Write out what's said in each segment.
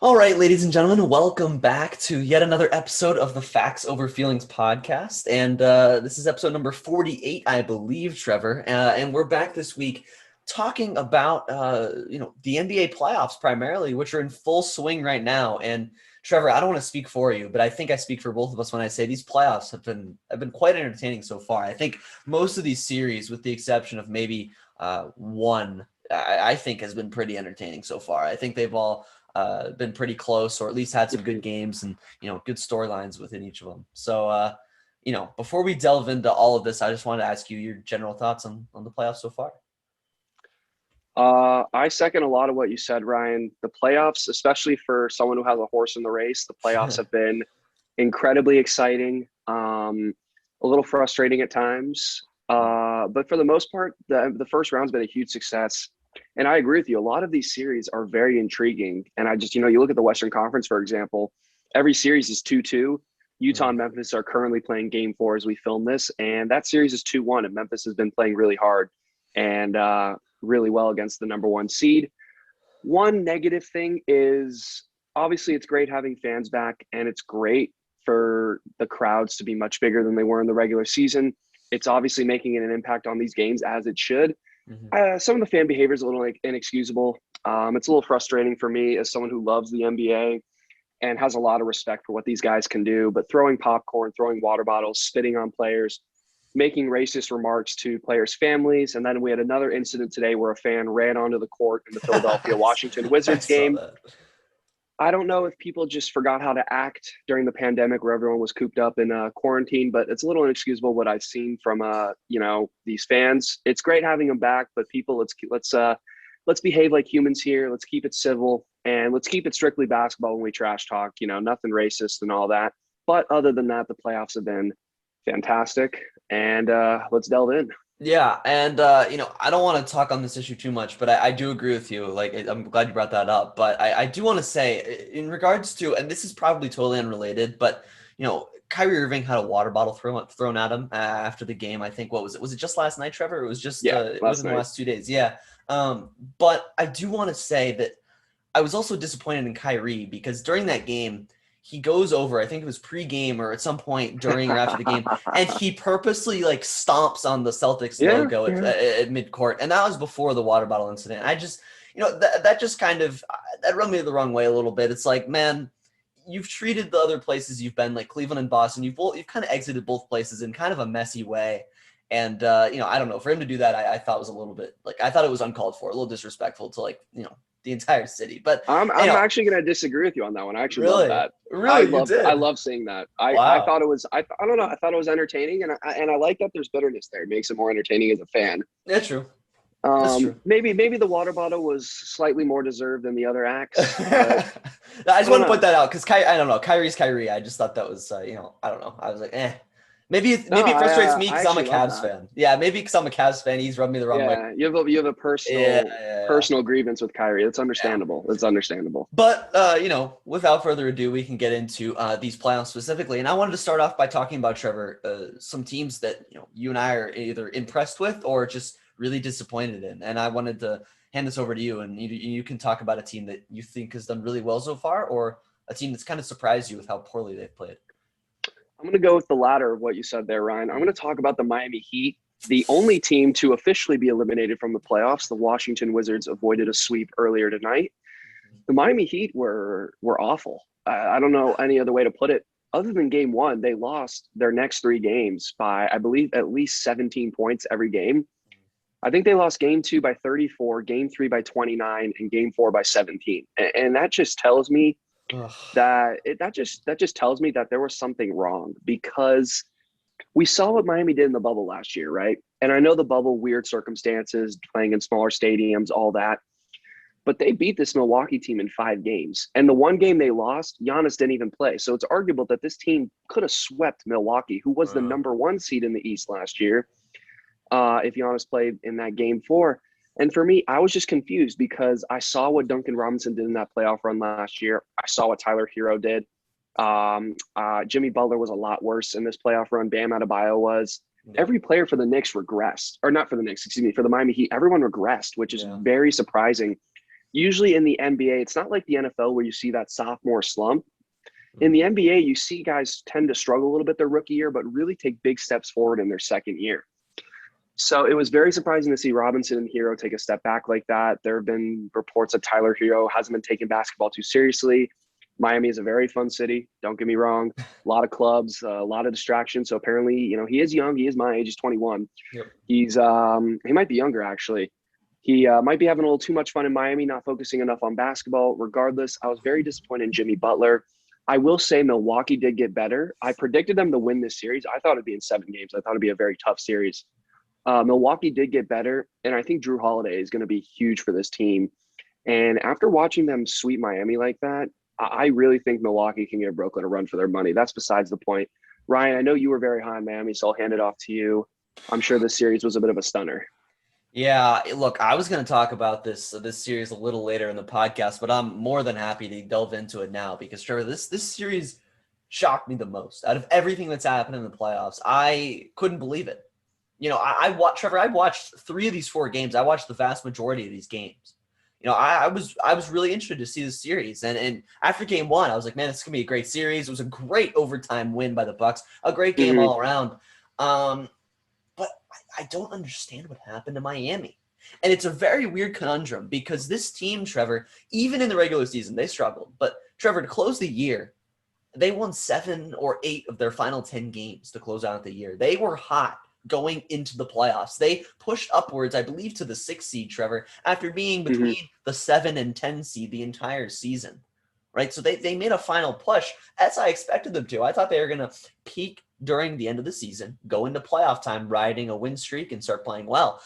All right, ladies and gentlemen, welcome back to yet another episode of the Facts Over Feelings podcast. And this is episode number 48, I believe, Trevor. And we're back this week talking about, the NBA playoffs primarily, which are in full swing right now. And Trevor, I don't want to speak for you, but I think I speak for both of us when I say these playoffs have been quite entertaining so far. I think most of these series, with the exception of maybe one, I think has been pretty entertaining so far. I think they've all been pretty close, or at least had some good games and good storylines within each of them. So before we delve into all of this, I just wanted to ask you your general thoughts on the playoffs so far. I second a lot of what you said, Ryan. The playoffs, especially for someone who has a horse in the race, the playoffs have been incredibly exciting, a little frustrating at times. But for the most part, the first round's been a huge success. And I agree with you. A lot of these series are very intriguing. And I just, you look at the Western Conference, for example, every series is 2-2. Utah and Memphis are currently playing game 4 as we film this. And that series is 2-1. And Memphis has been playing really hard and really well against the number 1 seed. One negative thing is obviously it's great having fans back, and it's great for the crowds to be much bigger than they were in the regular season. It's obviously making an impact on these games, as it should. Some of the fan behavior is a little inexcusable. It's a little frustrating for me as someone who loves the NBA and has a lot of respect for what these guys can do. But throwing popcorn, throwing water bottles, spitting on players, making racist remarks to players' families. And then we had another incident today where a fan ran onto the court in the Philadelphia Washington Wizards game. I don't know if people just forgot how to act during the pandemic where everyone was cooped up in quarantine, but it's a little inexcusable what I've seen from these fans. It's great having them back, but people, let's behave like humans here. Let's keep it civil, and let's keep it strictly basketball when we trash talk. Nothing racist and all that. But other than that, the playoffs have been fantastic, and let's delve in. Yeah, and I don't want to talk on this issue too much, but I do agree with you. Like, I'm glad you brought that up. But I do want to say, in regards to, and this is probably totally unrelated, but Kyrie Irving had a water bottle thrown at him after the game. I think, what was it? Was it just last night, Trevor? It was just within the last 2 days. Yeah. But I do want to say that I was also disappointed in Kyrie, because during that game, he goes over, I think it was pre-game or at some point during or after the game, and he purposely stomps on the Celtics logo at mid-court. And that was before the water bottle incident. I just, that just kind of, that rubbed me the wrong way a little bit. It's like, man, you've treated the other places you've been, like Cleveland and Boston, you've kind of exited both places in kind of a messy way. And, I don't know, for him to do that, I thought was a little bit, I thought it was uncalled for, a little disrespectful to the entire city. But I'm actually going to disagree with you on that one. I actually love that. Really, I love seeing that. I thought it was. I don't know. I thought it was entertaining, and I like that there's bitterness there. It makes it more entertaining as a fan. That's true. That's true. Maybe the water bottle was slightly more deserved than the other acts. I just want to put that out because I don't know. Kyrie's Kyrie. I just thought that was I don't know. I was like, eh. Maybe it frustrates me because I'm a Cavs fan. Yeah, maybe because I'm a Cavs fan, he's rubbed me the wrong way. You have a personal grievance with Kyrie. That's understandable. It's understandable. But without further ado, we can get into these playoffs specifically. And I wanted to start off by talking about, Trevor, some teams that you and I are either impressed with or just really disappointed in. And I wanted to hand this over to you, and you can talk about a team that you think has done really well so far, or a team that's kind of surprised you with how poorly they've played. I'm going to go with the latter of what you said there, Ryan. I'm going to talk about the Miami Heat, the only team to officially be eliminated from the playoffs. The Washington Wizards avoided a sweep earlier tonight. The Miami Heat were awful. I don't know any other way to put it. Other than game 1, they lost their next 3 games by, I believe, at least 17 points every game. I think they lost game 2 by 34, game 3 by 29, and game 4 by 17. And that just tells me that just tells me that there was something wrong, because we saw what Miami did in the bubble last year, right? And I know the bubble, weird circumstances, playing in smaller stadiums, all that. But they beat this Milwaukee team in 5 games. And the one game they lost, Giannis didn't even play. So it's arguable that this team could have swept Milwaukee, who was the number 1 seed in the East last year, if Giannis played in that game 4. And for me, I was just confused because I saw what Duncan Robinson did in that playoff run last year. I saw what Tyler Hero did. Jimmy Butler was a lot worse in this playoff run. Bam Adebayo was. Every player for the Knicks regressed. Or not for the Knicks, excuse me, for the Miami Heat. Everyone regressed, which is very surprising. usually in the NBA, it's not like the NFL where you see that sophomore slump. In Mhm. the NBA, you see guys tend to struggle a little bit their rookie year, but really take big steps forward in their second year. So it was very surprising to see Robinson and Hero take a step back like that. There have been reports that Tyler Hero hasn't been taking basketball too seriously. Miami is a very fun city. Don't get me wrong. A lot of clubs, a lot of distractions. So apparently, he is young. He is my age. He's 21. Yep. He might be younger actually. He might be having a little too much fun in Miami, not focusing enough on basketball. Regardless, I was very disappointed in Jimmy Butler. I will say Milwaukee did get better. I predicted them to win this series. I thought it'd be in 7 games. I thought it'd be a very tough series. Milwaukee did get better, and I think Drew Holiday is going to be huge for this team. And after watching them sweep Miami like that, I really think Milwaukee can give Brooklyn a run for their money. That's besides the point. Ryan, I know you were very high on Miami, so I'll hand it off to you. I'm sure this series was a bit of a stunner. Yeah, look, I was going to talk about this series a little later in the podcast, but I'm more than happy to delve into it now because Trevor, this series shocked me the most out of everything that's happened in the playoffs. I couldn't believe it. I watched Trevor. I watched 3 of these 4 games. I watched the vast majority of these games. I was really interested to see the series, and after game 1, I was like, man, this is gonna be a great series. It was a great overtime win by the Bucks, a great game Mm-hmm. all around. But I don't understand what happened to Miami. And it's a very weird conundrum because this team, Trevor, even in the regular season, they struggled. But Trevor, to close the year, they won 7 or 8 of their final 10 games to close out the year. They were hot going into the playoffs. They pushed upwards, I believe, to the 6 seed, Trevor, after being Mm-hmm. between the 7 and 10 seed the entire season. Right? So they made a final push as I expected them to. I thought they were going to peak during the end of the season, go into playoff time, riding a win streak and start playing well.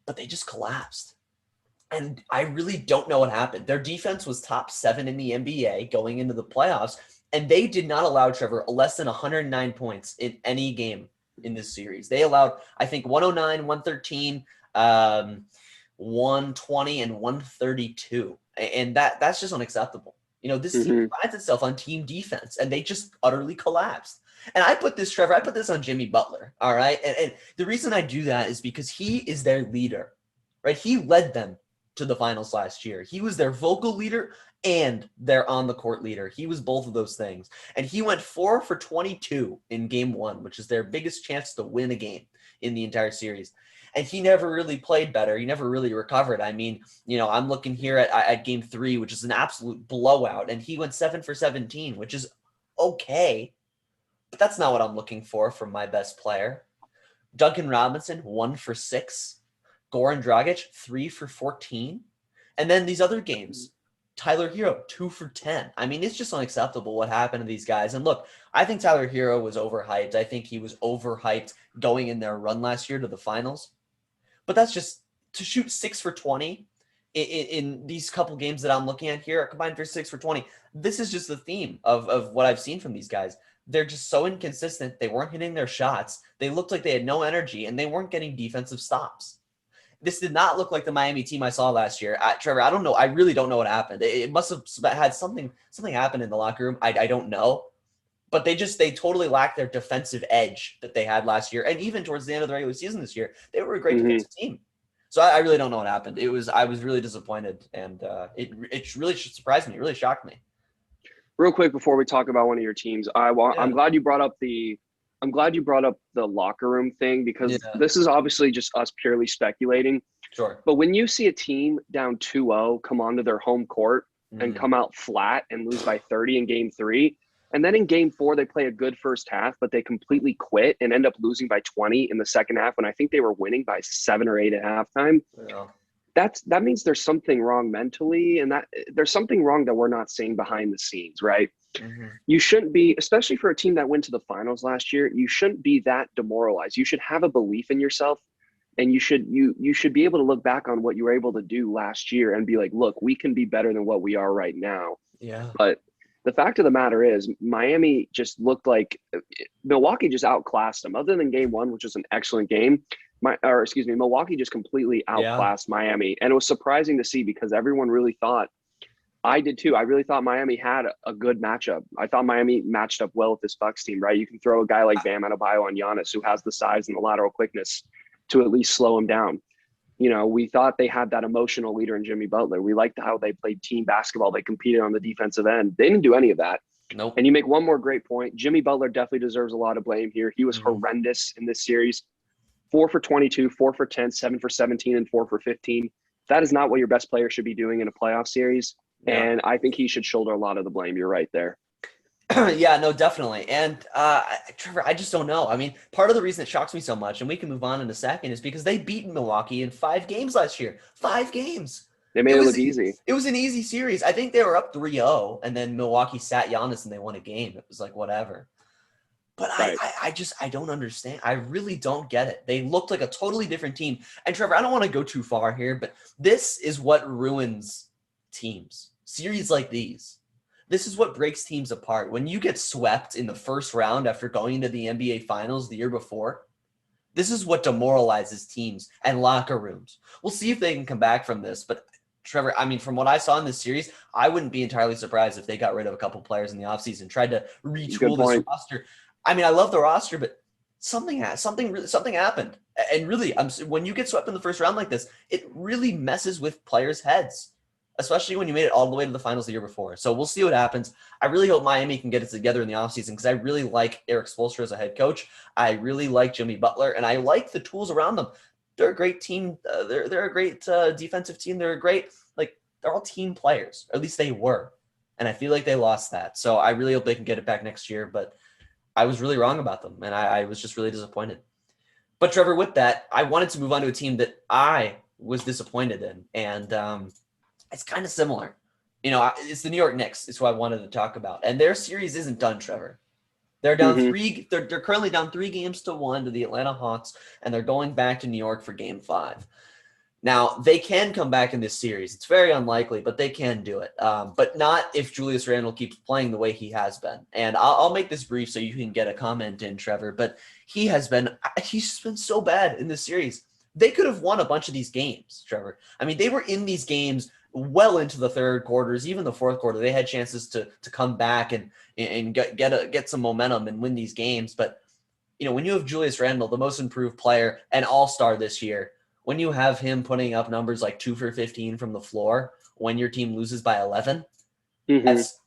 But they just collapsed. And I really don't know what happened. Their defense was top 7 in the NBA going into the playoffs, and they did not allow Trevor less than 109 points in any game in this series. They allowed, I think, 109, 113, 120, and 132. And that's just unacceptable. This team Mm-hmm. prides itself on team defense, and they just utterly collapsed. And I put this, Trevor, I put this on Jimmy Butler, all right? And the reason I do that is because he is their leader, right? He led them to the finals last year. He was their vocal leader and their on the court leader. He was both of those things. And he went 4 for 22 in game 1, which is their biggest chance to win a game in the entire series. And he never really played better. He never really recovered. I mean, I'm looking here at game 3, which is an absolute blowout. And he went 7 for 17, which is okay. But that's not what I'm looking for from my best player. Duncan Robinson, 1 for 6. Goran Dragic, 3 for 14. And then these other games, Tyler Hero, 2 for 10. I mean, it's just unacceptable what happened to these guys. And look, I think Tyler Hero was overhyped. I think he was overhyped going in their run last year to the finals. But that's just to shoot 6 for 20 in these couple games that I'm looking at here, combined for 6 for 20. This is just the theme of what I've seen from these guys. They're just so inconsistent. They weren't hitting their shots. They looked like they had no energy, and they weren't getting defensive stops. This did not look like the Miami team I saw last year. Trevor, I don't know. I really don't know what happened. It must have had something happen in the locker room. I don't know. But they totally lacked their defensive edge that they had last year. And even towards the end of the regular season this year, they were a great Mm-hmm. defensive team. So I really don't know what happened. I was really disappointed, and it really surprised me. It really shocked me. Real quick before we talk about one of your teams, Yeah. I'm glad you brought up the locker room thing because Yeah. this is obviously just us purely speculating. Sure. But when you see a team down 2-0 come onto their home court and Mm-hmm. come out flat and lose by 30 in game 3, and then in game 4 they play a good first half, but they completely quit and end up losing by 20 in the second half when I think they were winning by 7 or 8 at halftime. Yeah. That means there's something wrong mentally, and that there's something wrong that we're not seeing behind the scenes, right? Mm-hmm. You shouldn't be, especially for a team that went to the finals last year, you shouldn't be that demoralized. You should have a belief in yourself, and you should be able to look back on what you were able to do last year and be like, look, we can be better than what we are right now. Yeah. But the fact of the matter is Miami just looked like Milwaukee just outclassed them. Other than game 1, which was an excellent game, Milwaukee just completely Yeah. outclassed Miami. And it was surprising to see because everyone really thought, I did too. I really thought Miami had a good matchup. I thought Miami matched up well with this Bucks team, right? You can throw a guy like Bam Adebayo on Giannis who has the size and the lateral quickness to at least slow him down. we thought they had that emotional leader in Jimmy Butler. We liked how they played team basketball. They competed on the defensive end. They didn't do any of that. Nope. And you make one more great point. Jimmy Butler definitely deserves a lot of blame here. He was Mm-hmm. horrendous in this series. 4 for 22, 4 for 10, 7 for 17, and 4 for 15. That is not what your best player should be doing in a playoff series. Yeah. And I think he should shoulder a lot of the blame. You're right there. Yeah, no, definitely. And Trevor, I just don't know. I mean, part of the reason it shocks me so much, and we can move on in a second, is because they beat Milwaukee in 5 games last year. 5 games. They made It it was look easy. it was an easy series. I think they were up 3-0, and then Milwaukee sat Giannis and they won a game. It was like whatever. But Right. I don't understand. I really don't get it. They looked like a totally different team. And Trevor, I don't want to go too far here, but this is what ruins teams. Series like these. This is what breaks teams apart. When you get swept in the first round after going into the NBA Finals the year before, this is what demoralizes teams and locker rooms. We'll see if they can come back from this. But Trevor, I mean, from what I saw in this series, I wouldn't be entirely surprised if they got rid of a couple players in the offseason, tried to retool this roster. I mean, I love the roster, but something happened. And really, when you get swept in the first round like this, it really messes with players' heads, especially when you made it all the way to the finals the year before. So we'll see what happens. I really hope Miami can get it together in the offseason because I really like Eric Spoelstra as a head coach. I really like Jimmy Butler, and I like the tools around them. They're a great team. They're a great defensive team. They're all team players, or at least they were. And I feel like they lost that. So I really hope they can get it back next year. But I was really wrong about them, and I was just really disappointed. But Trevor, with that, I wanted to move on to a team that I was disappointed in, and it's kind of similar. It's the New York Knicks is who I wanted to talk about, and their series isn't done, Trevor. They're down three. They're currently down 3-1 to the Atlanta Hawks, and they're going back to New York for Game 5. Now, they can come back in this series. It's very unlikely, but they can do it. But not if Julius Randle keeps playing the way he has been. And I'll make this brief so you can get a comment in, Trevor. But he's been so bad in this series. They could have won a bunch of these games, Trevor. I mean, they were in these games well into the third quarters, even the fourth quarter. They had chances to come back and get some momentum and win these games. But, when you have Julius Randle, the most improved player and all-star this year, when you have him putting up numbers like 2 for 15 from the floor when your team loses by 11, that's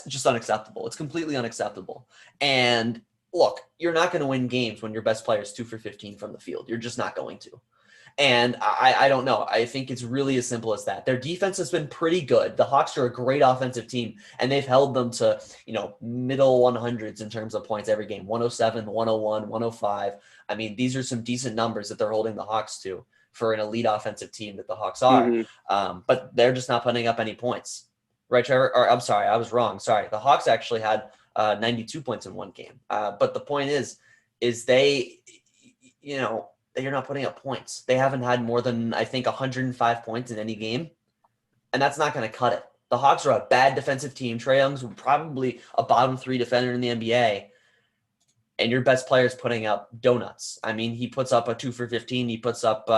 just unacceptable. It's completely unacceptable. And look, you're not going to win games when your best player is 2 for 15 from the field. You're just not going to. And I don't know. I think it's really as simple as that. Their defense has been pretty good. The Hawks are a great offensive team, and they've held them to, middle 100s in terms of points every game, 107, 101, 105. I mean, these are some decent numbers that they're holding the Hawks to for an elite offensive team that the Hawks are. But they're just not putting up any points. Right, Trevor? Or I'm sorry, I was wrong. Sorry. The Hawks actually had 92 points in one game. But the point is they, you're not putting up points. They haven't had more than, I think, 105 points in any game, and that's not going to cut it. The Hawks are a bad defensive team. Trae Young's probably a bottom 3 defender in the NBA, and your best player is putting up donuts. I mean, he puts up a 2 for 15. He puts up,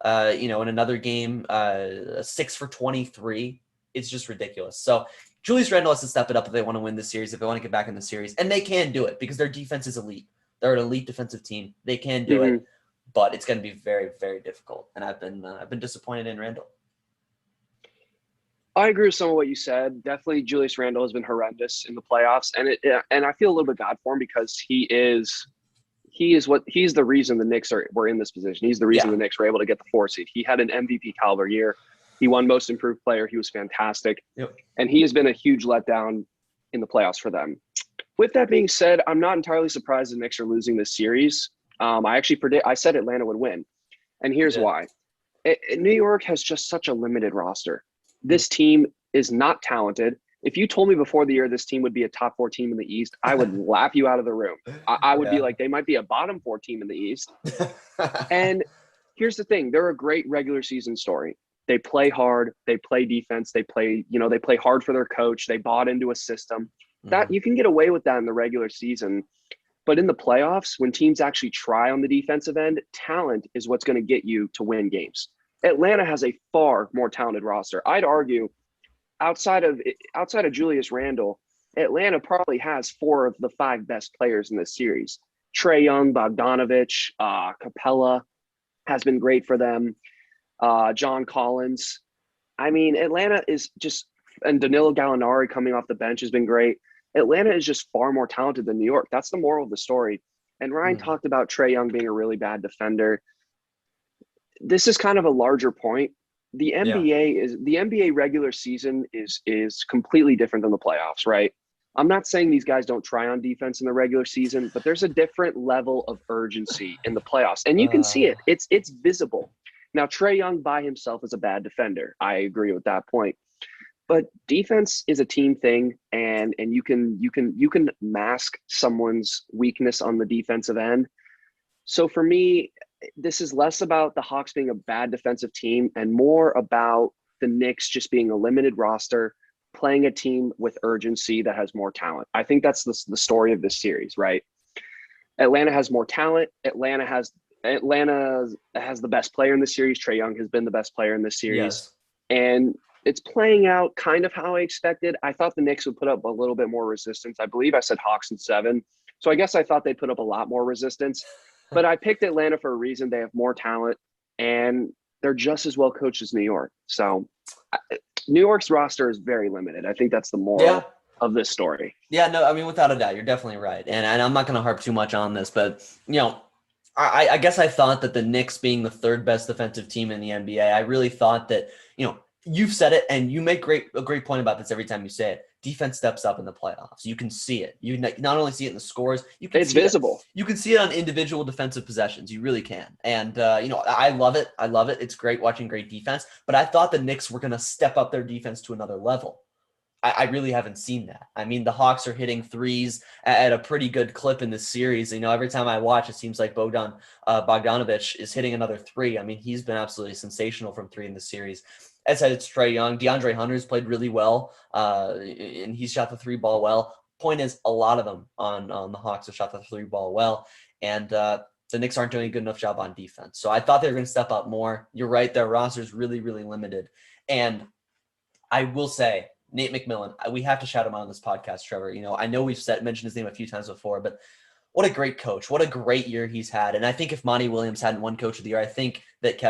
in another game, a 6 for 23. It's just ridiculous. So Julius Randle has to step it up if they want to win this series, if they want to get back in the series, and they can do it because their defense is elite. They're an elite defensive team. They can do it. But it's going to be very, very difficult. And I've been disappointed in Randle. I agree with some of what you said. Definitely, Julius Randle has been horrendous in the playoffs, and I feel a little bit bad for him because he's the reason the Knicks were in this position. He's the reason the Knicks were able to get the 4 seed. He had an MVP caliber year. He won Most Improved Player. He was fantastic, and he has been a huge letdown in the playoffs for them. With that being said, I'm not entirely surprised the Knicks are losing this series. I said Atlanta would win. And here's why. New York has just such a limited roster. This team is not talented. If you told me before the year this team would be a top 4 team in the East, I would laugh you out of the room. I would be like, they might be a bottom 4 team in the East. And here's the thing. They're a great regular season story. They play hard. They play defense. They play hard for their coach. They bought into a system. That you can get away with that in the regular season. But in the playoffs, when teams actually try on the defensive end, talent is what's going to get you to win games. Atlanta has a far more talented roster. I'd argue outside of Julius Randle, Atlanta probably has 4 of the 5 best players in this series. Trae Young, Bogdanovich, Capella has been great for them. John Collins. I mean, Atlanta is just, and Danilo Gallinari coming off the bench has been great. Atlanta is just far more talented than New York. That's the moral of the story. And Ryan Mm. talked about Trae Young being a really bad defender. This is kind of a larger point. Yeah. The NBA regular season is completely different than the playoffs, right? I'm not saying these guys don't try on defense in the regular season, but there's a different level of urgency in the playoffs, and you can see Uh, it. It's visible. Now, Trae Young by himself is a bad defender. I agree with that point. But defense is a team thing, and you can mask someone's weakness on the defensive end. So for me, this is less about the Hawks being a bad defensive team and more about the Knicks just being a limited roster, playing a team with urgency that has more talent. I think that's the story of this series, right? Atlanta has more talent. Atlanta has the best player in the series. Trae Young has been the best player in this series. yes. And it's playing out kind of how I expected. I thought the Knicks would put up a little bit more resistance. I believe I said Hawks in 7. So I guess I thought they'd put up a lot more resistance. But I picked Atlanta for a reason. They have more talent, and they're just as well coached as New York. So New York's roster is very limited. I think that's the Yeah. moral of this story. Yeah, no, I mean, without a doubt, you're definitely right. And I'm not going to harp too much on this, but, I guess I thought that the Knicks being the third best defensive team in the NBA, I really thought that, you've said it and you make a great point about this every time you say it. Defense steps up in the playoffs. You can see it. You not only see it in the scores, you can It's see it. visible. You can see it on individual defensive possessions. You really can. And, I love it. I love it. It's great watching great defense. But I thought the Knicks were going to step up their defense to another level. I really haven't seen that. I mean, the Hawks are hitting threes at a pretty good clip in this series. Every time I watch, it seems like Bogdanovich is hitting another three. I mean, he's been absolutely sensational from three in the series. As I said, it's Trae Young. DeAndre Hunter's played really well, and he's shot the three ball well. Point is, a lot of them on the Hawks have shot the three ball well, and the Knicks aren't doing a good enough job on defense. So I thought they were going to step up more. You're right, their roster is really, really limited. And I will say, Nate McMillan, we have to shout him out on this podcast, Trevor. I know we've mentioned his name a few times before, but what a great coach. What a great year he's had. And I think if Monty Williams hadn't won Coach of the Year, I think that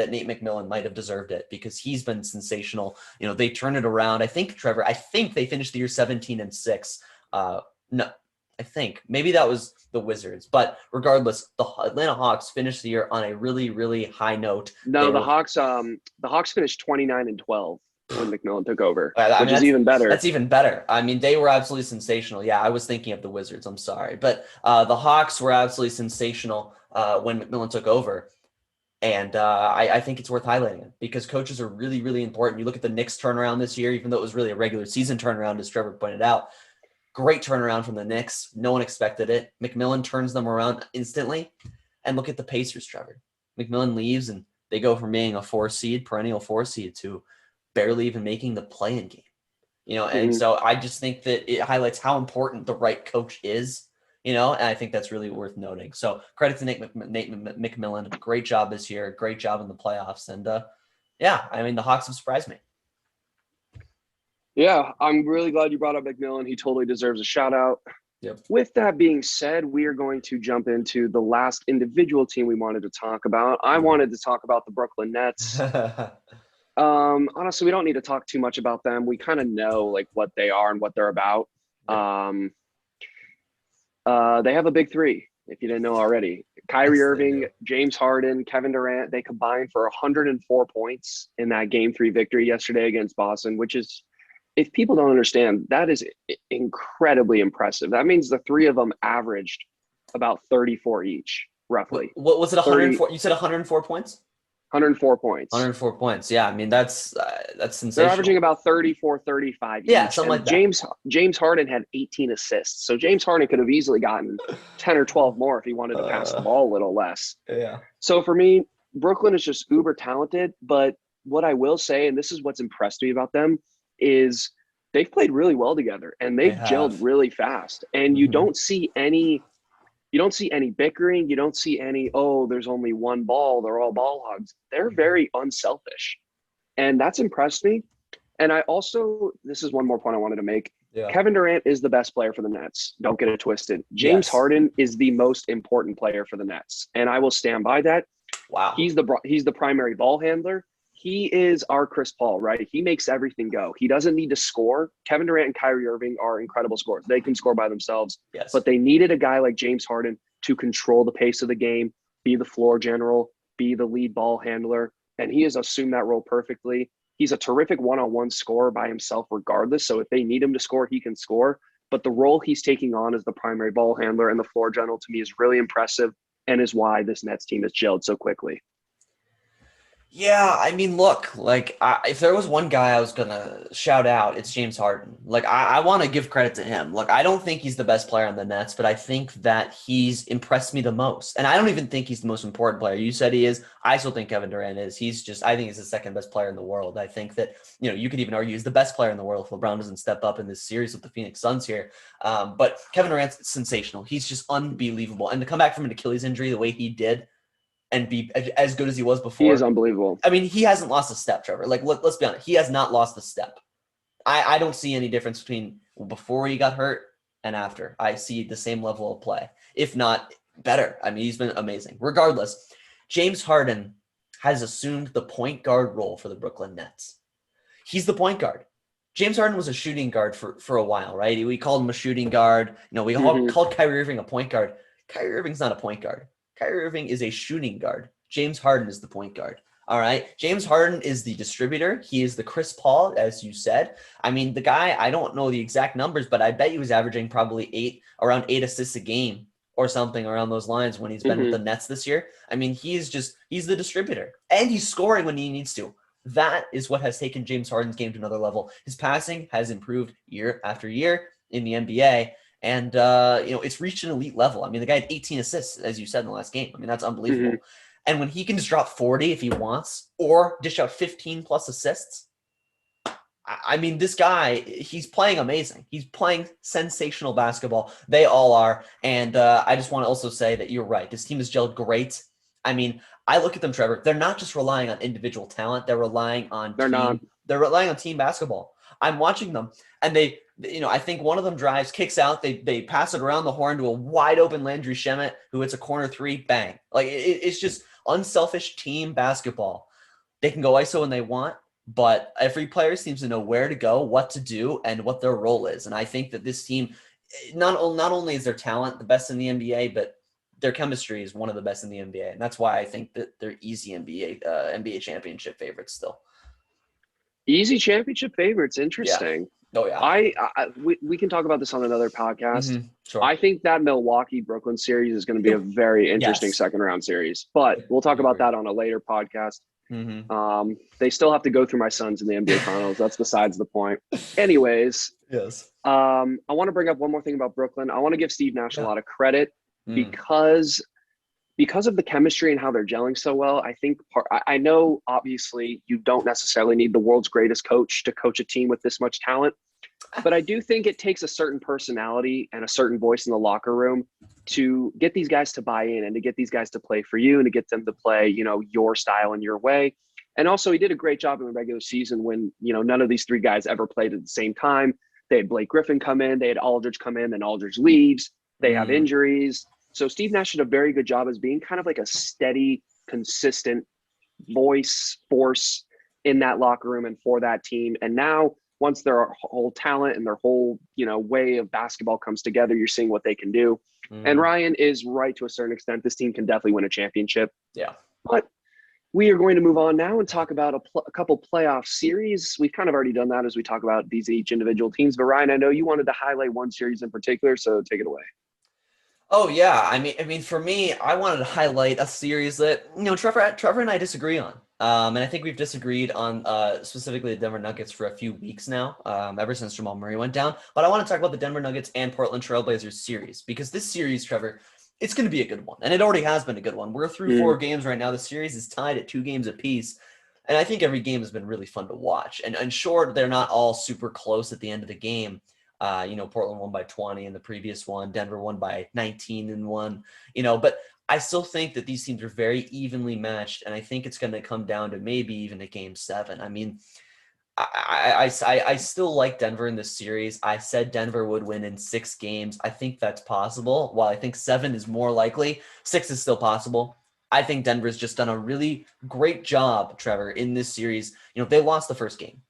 Nate McMillan might have deserved it because he's been sensational. They turned it around. I think, Trevor, they finished the year 17-6. No, I think. Maybe that was the Wizards. But regardless, the Atlanta Hawks finished the year on a really, really high note. No, the Hawks finished 29-12 when McMillan took over, I which mean, is even better. That's even better. I mean, they were absolutely sensational. Yeah, I was thinking of the Wizards. I'm sorry. But the Hawks were absolutely sensational when McMillan took over. And I think it's worth highlighting it because coaches are really, really important. You look at the Knicks turnaround this year, even though it was really a regular season turnaround, as Trevor pointed out. Great turnaround from the Knicks. No one expected it. McMillan turns them around instantly. And look at the Pacers, Trevor. McMillan leaves and they go from being a perennial 4 seed to barely even making the play-in game. And so I just think that it highlights how important the right coach is, and I think that's really worth noting. So credit to Nate McMillan. Great job this year. Great job in the playoffs. And I mean, the Hawks have surprised me. Yeah, I'm really glad you brought up McMillan. He totally deserves a shout out. Yep. With that being said, we are going to jump into the last individual team we wanted to talk about. I wanted to talk about the Brooklyn Nets. Honestly, we don't need to talk too much about them. We kind of know like what they are and what they're about. Yep. They have a big three, if you didn't know already. Kyrie Irving, James Harden, Kevin Durant, they combined for 104 points in that Game 3 victory yesterday against Boston, which is, if people don't understand, that is incredibly impressive. That means the three of them averaged about 34 each, roughly. What was it, 104? You said 104 points? 104 points. 104 points. Yeah, I mean, that's sensational. They're averaging about 34, 35 yeah, each. something like that. James Harden had 18 assists. So James Harden could have easily gotten 10 or 12 more if he wanted to pass the ball a little less. Yeah. So for me, Brooklyn is just uber talented. But what I will say, and this is what's impressed me about them, is they've played really well together and they've gelled really fast. And you don't see any bickering. You don't see any, there's only one ball. They're all ball hogs. They're very unselfish. And that's impressed me. And this is one more point I wanted to make. Yeah. Kevin Durant is the best player for the Nets. Don't get it twisted. James Harden is the most important player for the Nets. And I will stand by that. Wow. He's the primary ball handler. He is our Chris Paul, right? He makes everything go. He doesn't need to score. Kevin Durant and Kyrie Irving are incredible scorers. They can score by themselves, Yes. but they needed a guy like James Harden to control the pace of the game, be the floor general, be the lead ball handler, and he has assumed that role perfectly. He's a terrific one-on-one scorer by himself regardless, so if they need him to score, he can score. But the role he's taking on as the primary ball handler and the floor general to me is really impressive and is why this Nets team has gelled so quickly. Yeah, I mean, look, like if there was one guy I was gonna shout out, it's James Harden. Like I want to give credit to him. Look, I don't think he's the best player on the Nets, but I think that he's impressed me the most. And I don't even think he's the most important player. You said he is. I still think Kevin Durant is. He's just, I think he's the second best player in the world. I think that, you could even argue he's the best player in the world if LeBron doesn't step up in this series with the Phoenix Suns here. But Kevin Durant's sensational. He's just unbelievable. And to come back from an Achilles injury the way he did and be as good as he was He is before. unbelievable. I mean, he hasn't lost a step, Trevor. Like, let's be honest. He has not lost a step. I don't see any difference between before he got hurt and after. I see the same level of play, if not better. I mean, he's been amazing. Regardless, James Harden has assumed the point guard role for the Brooklyn Nets. He's the point guard. James Harden was a shooting guard for a while, right? We called him a shooting guard. We called Kyrie Irving a point guard. Kyrie Irving's not a point guard. Kyrie Irving is a shooting guard. James Harden is the point guard. All right. James Harden is the distributor. He is the Chris Paul, as you said. I mean, the guy, I don't know the exact numbers, but I bet he was averaging probably around 8 assists a game or something around those lines when he's been with the Nets this year. I mean, he's the distributor and he's scoring when he needs to. That is what has taken James Harden's game to another level. His passing has improved year after year in the NBA. And, it's reached an elite level. I mean, the guy had 18 assists, as you said in the last game. I mean, that's unbelievable. And when he can just drop 40 if he wants or dish out 15 plus assists, I mean, this guy, he's playing amazing. He's playing sensational basketball. They all are. And I just want to also say that you're right. This team has gelled great. I mean, I look at them, Trevor. They're not just relying on individual talent. They're relying on They're relying on team basketball. I'm watching them, and I think one of them drives, kicks out, they pass it around the horn to a wide open Landry Shamet who hits a corner three, bang. Like it's just unselfish team basketball. They can go ISO when they want, but every player seems to know where to go, what to do, and what their role is. And I think that this team, not only is their talent the best in the NBA, but their chemistry is one of the best in the NBA, and that's why I think that they're easy NBA championship favorites still. Easy championship favorites. Interesting. Yeah. Oh yeah. We can talk about this on another podcast. Sure. I think that Milwaukee Brooklyn series is going to be a very interesting second round series, but we'll talk about that on a later podcast. They still have to go through my Suns in the NBA Finals. That's besides the point. Anyways, yes. I want to bring up one more thing about Brooklyn. I want to give Steve Nash a lot of credit because of the chemistry and how they're gelling so well. I know obviously you don't necessarily need the world's greatest coach to coach a team with this much talent, but I do think it takes a certain personality and a certain voice in the locker room to get these guys to buy in and to get these guys to play for you and to get them to play, your style and your way. And also he did a great job in the regular season when, none of these three guys ever played at the same time. They had Blake Griffin come in, they had Aldridge come in, then Aldridge leaves, they have injuries. So Steve Nash did a very good job as being kind of like a steady, consistent force in that locker room and for that team. And now once their whole talent and their whole, way of basketball comes together, you're seeing what they can do. And Ryan is right to a certain extent. This team can definitely win a championship. Yeah. But we are going to move on now and talk about a couple playoff series. We've kind of already done that as we talk about each individual teams. But Ryan, I know you wanted to highlight one series in particular, so take it away. Oh yeah, I mean, for me, I wanted to highlight a series that Trevor and I disagree on, and I think we've disagreed on specifically the Denver Nuggets for a few weeks now, ever since Jamal Murray went down. But I want to talk about the Denver Nuggets and Portland Trailblazers series because this series, Trevor, it's going to be a good one, and it already has been a good one. We're through 4 games right now. The series is tied at 2 games apiece, and I think every game has been really fun to watch. And sure, they're not all super close at the end of the game. Portland won by 20 in the previous one. Denver won by 19 in one, but I still think that these teams are very evenly matched. And I think it's going to come down to maybe even a game 7. I mean, I still like Denver in this series. I said Denver would win in 6 games. I think that's possible. While I think 7 is more likely, 6 is still possible. I think Denver's just done a really great job, Trevor, in this series. They lost the first game.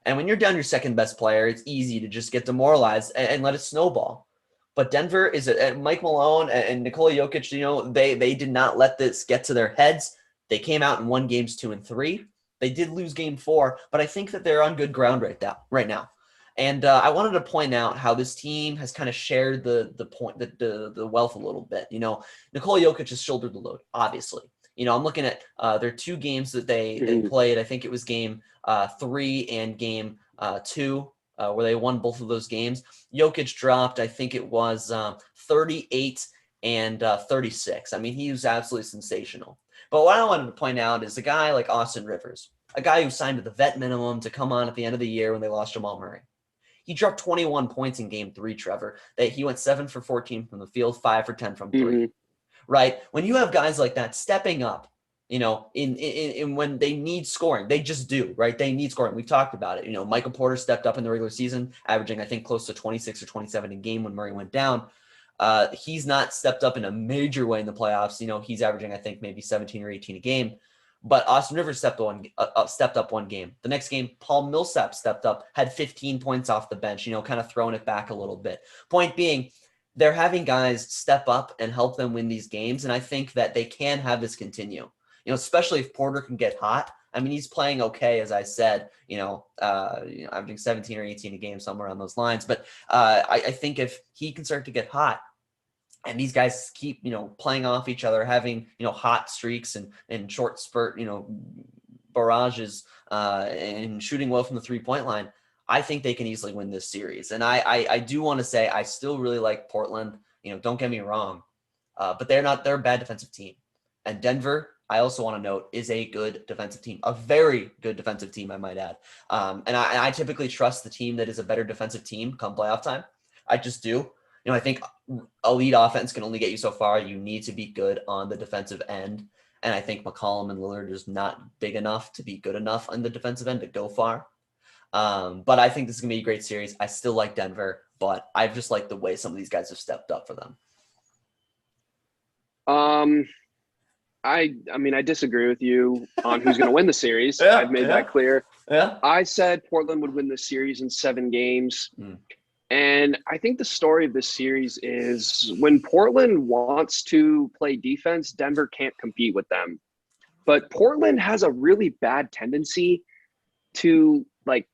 And when you're down your second best player, it's easy to just get demoralized and let it snowball. But Denver is Mike Malone and Nikola Jokic, they did not let this get to their heads. They came out and won games 2 and 3. They did lose game 4, but I think that they're on good ground right now. And I wanted to point out how this team has kind of shared the wealth a little bit. Nikola Jokic has shouldered the load, obviously. I'm looking at their 2 games that they played. I think it was game 3 and game 2 where they won both of those games. Jokic dropped, I think it was 38 and 36. I mean, he was absolutely sensational. But what I wanted to point out is a guy like Austin Rivers, a guy who signed with the vet minimum to come on at the end of the year when they lost Jamal Murray. He dropped 21 points in game 3, Trevor. He went 7 for 14 from the field, 5 for 10 from 3. Right? When you have guys like that stepping up, in when they need scoring, they just do, right? They need scoring. We've talked about it. Michael Porter stepped up in the regular season, averaging, I think, close to 26 or 27 in game when Murray went down. He's not stepped up in a major way in the playoffs. He's averaging, I think, maybe 17 or 18 a game. But Austin Rivers stepped up one game. The next game, Paul Millsap stepped up, had 15 points off the bench, kind of throwing it back a little bit. Point being, they're having guys step up and help them win these games, and I think that they can have this continue. Especially if Porter can get hot. I mean, he's playing okay, as I said, averaging 17 or 18 a game, somewhere on those lines. But I think if he can start to get hot, and these guys keep, playing off each other, having, hot streaks and short spurt, barrages and shooting well from the 3-point line, I think they can easily win this series. And I do want to say I still really like Portland. Don't get me wrong, but they're a bad defensive team. And Denver, I also want to note, is a good defensive team, a very good defensive team, I might add. And I typically trust the team that is a better defensive team come playoff time. I just do. I think elite offense can only get you so far. You need to be good on the defensive end. And I think McCollum and Lillard is not big enough to be good enough on the defensive end to go far. But I think this is going to be a great series. I still like Denver, but I just like the way some of these guys have stepped up for them. I mean, I disagree with you on who's going to win the series. I've made that clear. Yeah. I said Portland would win the series in 7 games. And I think the story of this series is when Portland wants to play defense, Denver can't compete with them. But Portland has a really bad tendency to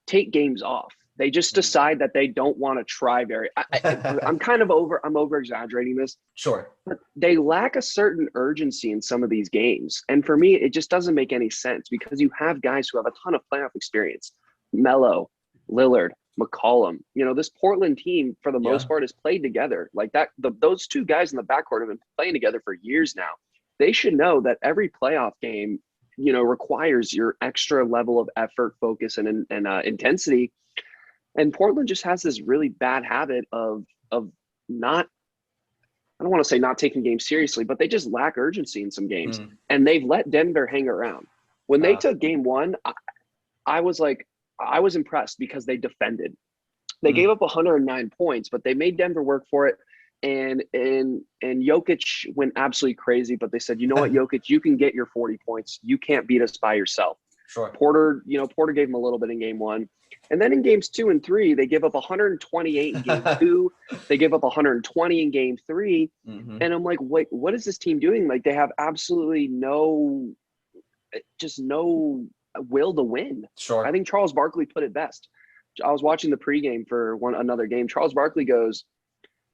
take games off. They just decide that they don't want to try I'm over exaggerating this. Sure. But they lack a certain urgency in some of these games. And for me, it just doesn't make any sense because you have guys who have a ton of playoff experience. Melo, Lillard, McCollum. This Portland team, for the most part, has played together. Those 2 guys in the backcourt have been playing together for years now. They should know that every playoff game, requires your extra level of effort, focus, and intensity. And Portland just has this really bad habit of not, I don't want to say not taking games seriously, but they just lack urgency in some games. And they've let Denver hang around. When they took game 1, I was impressed because they defended. They gave up 109 points, but they made Denver work for it. And Jokic went absolutely crazy, but they said, you know what, Jokic, you can get your 40 points. You can't beat us by yourself. Sure. Porter gave him a little bit in game 1. And then in games 2 and 3, they give up 128 in game 2. They give up 120 in game 3. And I'm like, wait, what is this team doing? They have absolutely no will to win. Sure. I think Charles Barkley put it best. I was watching the pregame for another game. Charles Barkley goes,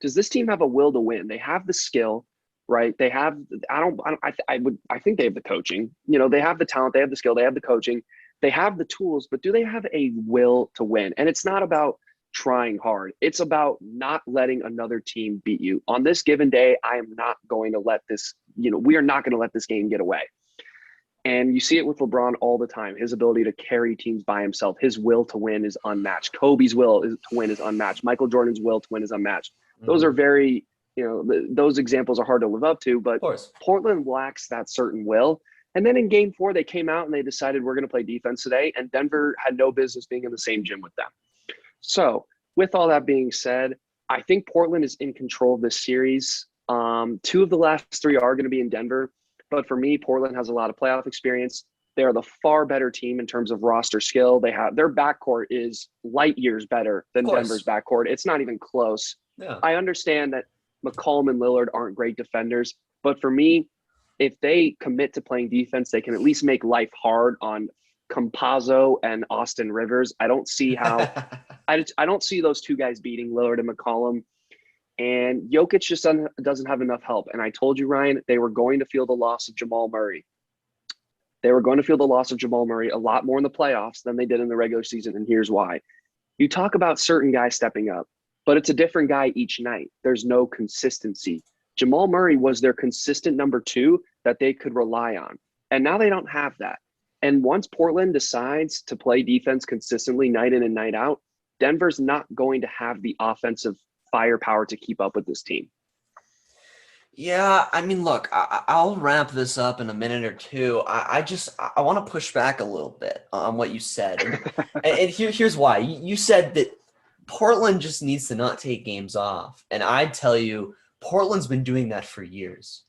does this team have a will to win? They have the skill, right? They have, I think they have the coaching, they have the talent, they have the skill, they have the coaching, they have the tools, but do they have a will to win? And it's not about trying hard. It's about not letting another team beat you. On this given day, I am not going to let this, we are not going to let this game get away. And you see it with LeBron all the time. His ability to carry teams by himself, his will to win is unmatched. Kobe's will to win is unmatched. Michael Jordan's will to win is unmatched. Those are very, those examples are hard to live up to, but Portland lacks that certain will. And then in game 4, they came out and they decided we're going to play defense today, and Denver had no business being in the same gym with them. So with all that being said, I think Portland is in control of this series. 2 of the last 3 are going to be in Denver. But for me, Portland has a lot of playoff experience. They are the far better team in terms of roster skill. They have their backcourt is light years better Of than Denver's course. backcourt. It's not even close. Yeah. I understand that McCollum and Lillard aren't great defenders, but for me, if they commit to playing defense, they can at least make life hard on Campazzo and Austin Rivers. I don't see how I don't see those two guys beating Lillard and McCollum. And Jokic just doesn't have enough help. And I told you, Ryan, they were going to feel the loss of Jamal Murray. They were going to feel the loss of Jamal Murray a lot more in the playoffs than they did in the regular season. And here's why. You talk about certain guys stepping up, but it's a different guy each night. There's no consistency. Jamal Murray was their consistent number 2 that they could rely on. And now they don't have that. And once Portland decides to play defense consistently night in and night out, Denver's not going to have the offensive firepower to keep up with this team. Yeah, I mean, look, I'll wrap this up in a minute or two. I want to push back a little bit on what you said. And here's why. You said that Portland just needs to not take games off. And I tell you, Portland's been doing that for years.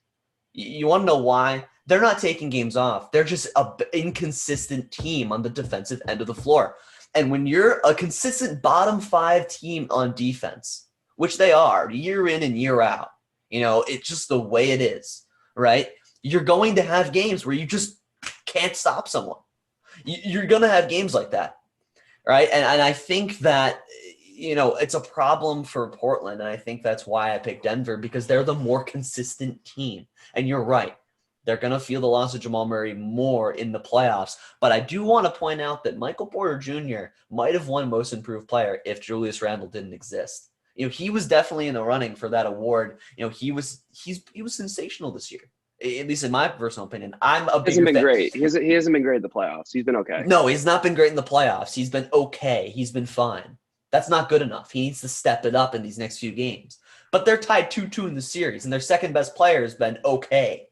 You want to know why? They're not taking games off. They're just an inconsistent team on the defensive end of the floor. And when you're a consistent bottom 5 team on defense, which they are year in and year out, it's just the way it is, right? You're going to have games where you just can't stop someone. You're going to have games like that, right? And I think that, it's a problem for Portland, and I think that's why I picked Denver, because they're the more consistent team. And you're right. They're going to feel the loss of Jamal Murray more in the playoffs. But I do want to point out that Michael Porter Jr. might have won Most Improved Player if Julius Randle didn't exist. He was definitely in the running for that award. He was sensational this year, at least in my personal opinion. I'm a bigger fan. Great. He hasn't been great in the playoffs. He's been okay. No, he's not been great in the playoffs. He's been okay. He's been fine. That's not good enough. He needs to step it up in these next few games. But they're tied 2-2 in the series, and their second best player has been okay.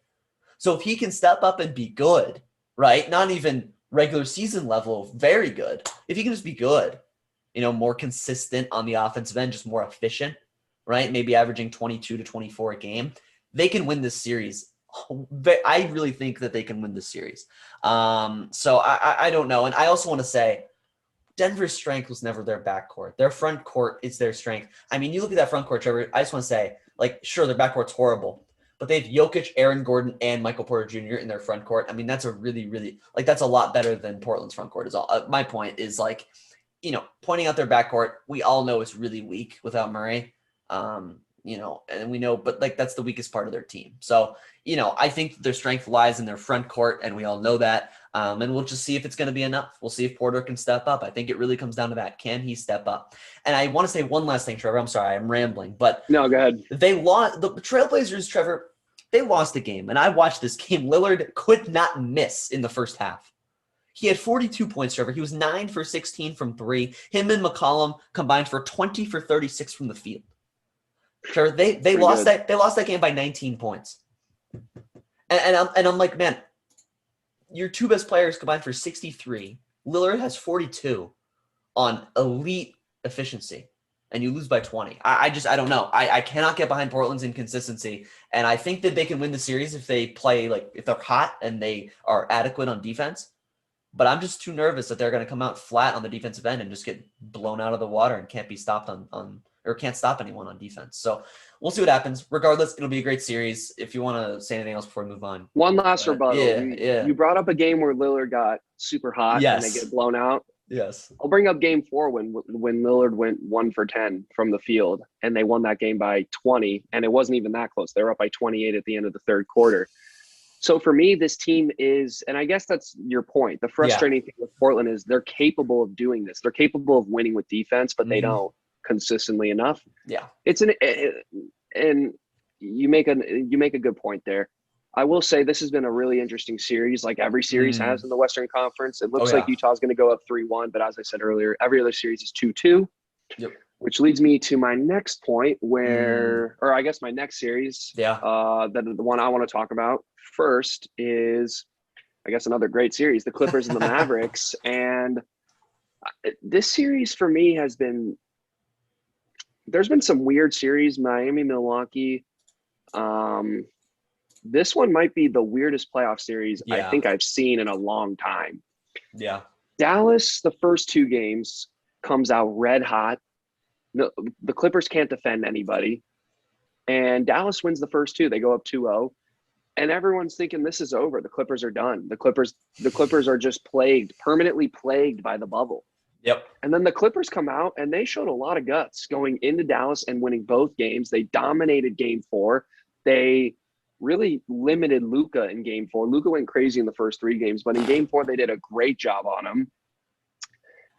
So if he can step up and be good, right? Not even regular season level, very good. If he can just be good, more consistent on the offensive end, just more efficient, right? Maybe averaging 22 to 24 a game. They can win this series. I really think that they can win this series. So I don't know. And I also want to say Denver's strength was never their backcourt. Their front court is their strength. I mean, you look at that front court, Trevor, I just want to say, sure, their backcourt's horrible, but they have Jokic, Aaron Gordon, and Michael Porter Jr. in their front court. I mean, that's a really, really, that's a lot better than Portland's front court is all. My point is pointing out their backcourt, we all know it's really weak without Murray. And we know, but that's the weakest part of their team. So, I think their strength lies in their front court, and we all know that. And we'll just see if it's going to be enough. We'll see if Porter can step up. I think it really comes down to that. Can he step up? And I want to say one last thing, Trevor. I'm sorry, I'm rambling, but no, go ahead. They lost the Trailblazers, Trevor. They lost the game, and I watched this game. Lillard could not miss in the first half. He had 42 points, Trevor. He was 9 for 16 from 3. Him and McCollum combined for 20 for 36 from the field. Trevor, they lost that. They lost that game by 19 points. And I'm like, man, your 2 best players combined for 63. Lillard has 42 on elite efficiency, and you lose by 20. I don't know. I cannot get behind Portland's inconsistency, and I think that they can win the series if they play if they're hot and they are adequate on defense. But I'm just too nervous that they're going to come out flat on the defensive end and just get blown out of the water and can't be stopped or can't stop anyone on defense. So we'll see what happens. Regardless, it'll be a great series. If you want to say anything else before we move on. One last rebuttal. Yeah. You brought up a game where Lillard got super hot and they get blown out. Yes. I'll bring up game 4 when Lillard went 1 for 10 from the field and they won that game by 20, and it wasn't even that close. They were up by 28 at the end of the third quarter. So for me, this team is, and I guess that's your point. The frustrating thing with Portland is they're capable of doing this. They're capable of winning with defense, but they don't consistently enough. Yeah. And you make a good point there. I will say this has been a really interesting series, like every series has in the Western Conference. It looks like Utah's going to go up 3-1, but as I said earlier, every other series is 2-2. Yep. Which leads me to my next point or I guess my next series. Yeah. The one I want to talk about first is, I guess, another great series, the Clippers and the Mavericks. And this series for me there's been some weird series, Miami, Milwaukee. this one might be the weirdest playoff series I Yeah. think I've seen in a long time. Yeah. Dallas, the first two games, comes out red hot. The Clippers can't defend anybody. And Dallas wins the first two. They go up 2-0. And everyone's thinking this is over. The Clippers are done. The Clippers are just permanently plagued by the bubble. Yep. And then the Clippers come out and they showed a lot of guts going into Dallas and winning both games. They dominated game 4. They really limited Luka in game 4. Luka went crazy in the first 3 games, but in game 4, they did a great job on him.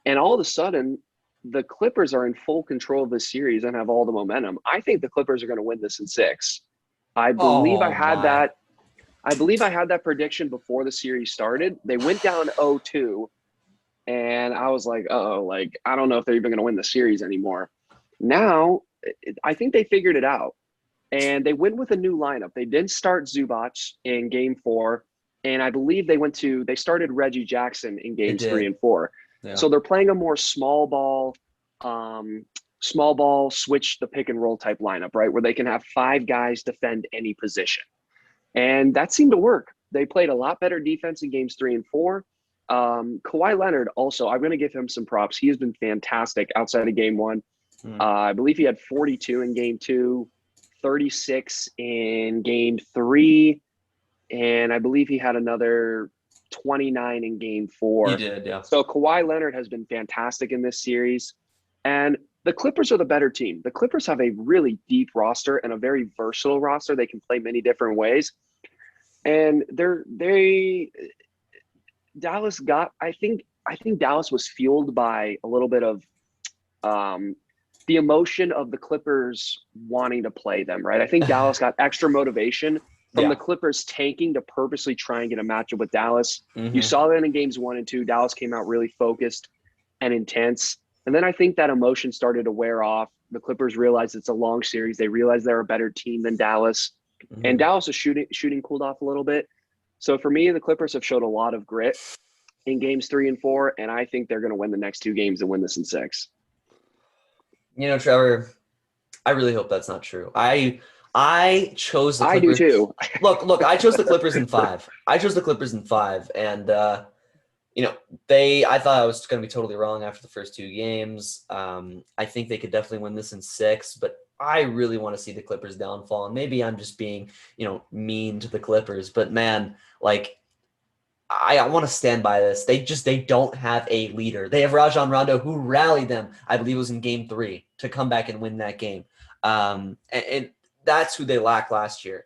And all of a sudden, the Clippers are in full control of this series and have all the momentum. I think the Clippers are going to win this in 6. I believe I Oh had my. that. I believe I had that prediction before the series started. They went down 0-2, and I was like, "Oh, like I don't know if they're even going to win the series anymore." Now, I think they figured it out, and they went with a new lineup. They didn't start Zubac in Game 4, and I believe they started Reggie Jackson in They Games 3 did. and 4. Yeah. So they're playing a more small ball, switch the pick and roll type lineup, right, where they can have 5 guys defend any position. And that seemed to work. They played a lot better defense in games 3 and 4. Kawhi Leonard also, I'm going to give him some props. He has been fantastic outside of game 1. I believe he had 42 in game 2, 36 in game 3, and I believe he had another 29 in game 4. He did, yeah. So Kawhi Leonard has been fantastic in this series. And the Clippers are the better team. The Clippers have a really deep roster and a very versatile roster. They can play many different ways. And Dallas got, I think Dallas was fueled by a little bit of the emotion of the Clippers wanting to play them, right? I think Dallas got extra motivation from the Clippers tanking to purposely try and get a matchup with Dallas. Mm-hmm. You saw that in games 1 and 2. Dallas came out really focused and intense. And then I think that emotion started to wear off. The Clippers realized it's a long series. They realized they're a better team than Dallas. Mm-hmm. And Dallas' shooting cooled off a little bit. So for me, the Clippers have showed a lot of grit in games 3 and 4, and I think they're going to win the next 2 games and win this in 6. You know, Trevor, I really hope that's not true. I chose the Clippers. I do too. Look, I chose the Clippers in 5. And you know, I thought I was going to be totally wrong after the first 2 games. I think they could definitely win this in 6, but I really want to see the Clippers downfall. And maybe I'm just being, mean to the Clippers, but man, like I want to stand by this. They don't have a leader. They have Rajon Rondo, who rallied them, I believe it was in game 3, to come back and win that game. And that's who they lacked last year.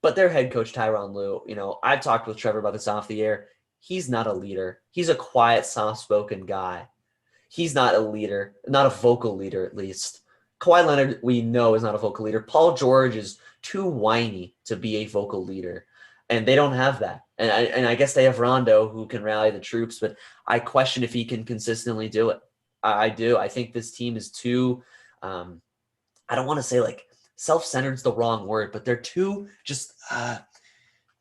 But their head coach, Tyronn Lue, I've talked with Trevor about this off the air. He's not a leader. He's a quiet, soft-spoken guy. He's not a leader, not a vocal leader at least. Kawhi Leonard, we know, is not a vocal leader. Paul George is too whiny to be a vocal leader, and they don't have that. And I guess they have Rondo, who can rally the troops, but I question if he can consistently do it. I do. I think this team is too I don't want to say like self-centered's the wrong word, but they're too just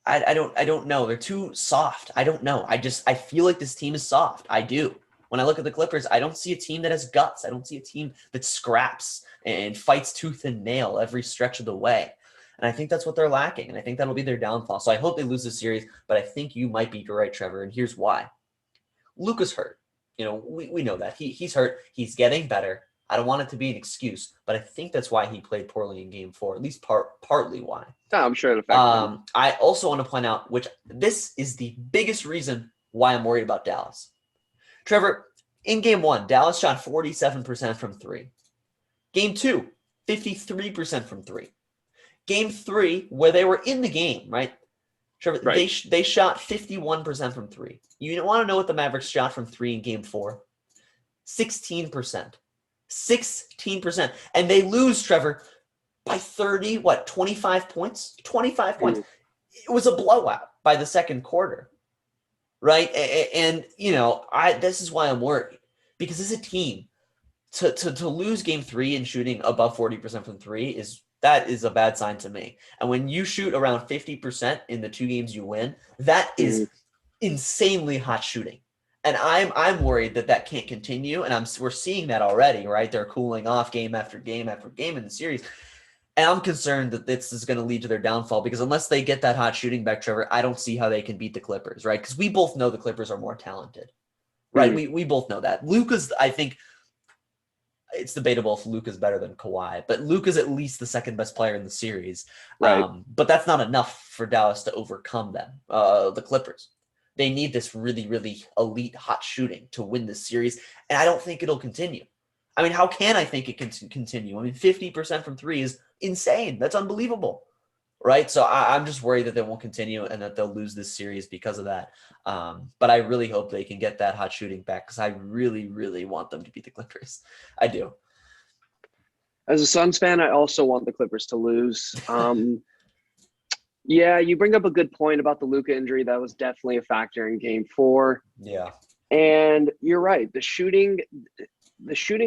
I don't know. They're too soft. I don't know. I feel like this team is soft. I do. When I look at the Clippers, I don't see a team that has guts. I don't see a team that scraps and fights tooth and nail every stretch of the way. And I think that's what they're lacking. And I think that'll be their downfall. So I hope they lose the series, but I think you might be right, Trevor. And here's why. Luka's hurt. We know that. He's hurt. He's getting better. I don't want it to be an excuse, but I think that's why he played poorly in game 4, at least partly why. I'm sure it affected him. I also want to point out, which this is the biggest reason why I'm worried about Dallas. Trevor, in game 1, Dallas shot 47% from 3. Game 2, 53% from 3. Game 3, where they were in the game, right? Trevor, right. They shot 51% from 3. You want to know what the Mavericks shot from 3 in game 4? 16%. 16%. And they lose, Trevor, by 25 points? 25 points. It was a blowout by the second quarter, right? And this is why I'm worried. Because as a team, to lose game 3 and shooting above 40% from 3 is a bad sign to me. And when you shoot around 50% in the 2 games you win, that is insanely hot shooting. And I'm worried that can't continue, and we're seeing that already, right? They're cooling off game after game after game in the series. And I'm concerned that this is going to lead to their downfall because unless they get that hot shooting back, Trevor, I don't see how they can beat the Clippers, right? Because we both know the Clippers are more talented, right? Mm, We both know that. Luka's, I think, it's debatable if Luka's better than Kawhi, but Luka's at least the second best player in the series. right. But that's not enough for Dallas to overcome them, the Clippers. They need this really, really elite hot shooting to win this series, and I don't think it'll continue. I mean, how can I think it can continue? I mean, 50% from three is insane. That's unbelievable, right? So I'm just worried that they won't continue and that they'll lose this series because of that. But I really hope they can get that hot shooting back because I really, really want them to beat the Clippers. I do. As a Suns fan, I also want the Clippers to lose. Yeah, you bring up a good point about the Luka injury. That was definitely a factor in Game 4. Yeah. And you're right. The shooting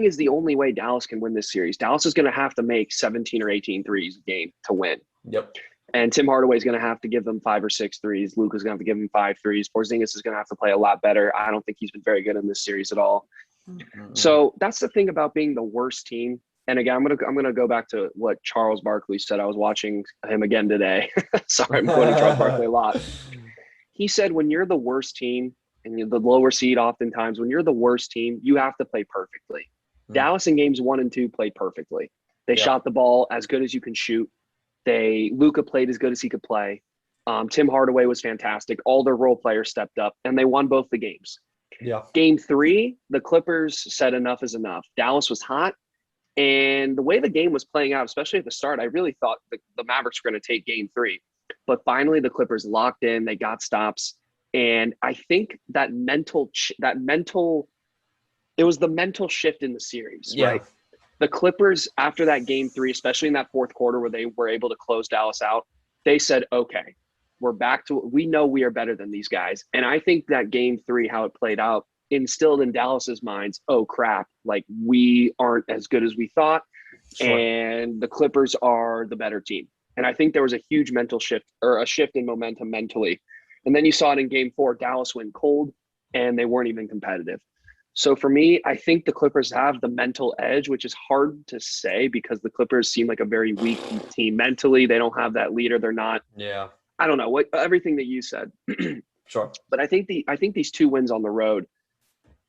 is the only way Dallas can win this series. Dallas is going to have to make 17 or 18 threes a game to win. Yep. And Tim Hardaway is going to have to give them 5 or 6 threes. Luka's going to have to give them 5 threes. Porzingis is going to have to play a lot better. I don't think he's been very good in this series at all. Mm-hmm. So that's the thing about being the worst team. And again, I'm gonna go back to what Charles Barkley said. I was watching him again today. Sorry, I'm quoting Charles Barkley a lot. He said, when you're the worst team and you're the lower seed, oftentimes when you're the worst team, you have to play perfectly. Dallas in games 1 and 2 played perfectly. They shot the ball as good as you can shoot. Luka played as good as he could play. Tim Hardaway was fantastic. All their role players stepped up, and they won both the games. Yeah. Game 3, the Clippers said enough is enough. Dallas was hot. And the way the game was playing out, especially at the start, I really thought the Mavericks were going to take Game 3. But finally, the Clippers locked in. They got stops. And I think it was the mental shift in the series, right? The Clippers, after that Game 3, especially in that fourth quarter where they were able to close Dallas out, they said, okay, we're back to – we know we are better than these guys. And I think that Game 3, how it played out, instilled in Dallas's minds, oh crap, like we aren't as good as we thought. Sure. And the Clippers are the better team. And I think there was a huge mental shift or a shift in momentum mentally. And then you saw it in Game 4, Dallas went cold and they weren't even competitive. So for me, I think the Clippers have the mental edge, which is hard to say because the Clippers seem like a very weak team mentally. They don't have that leader. They're not, I don't know what everything that you said. Sure. But I think these 2 wins on the road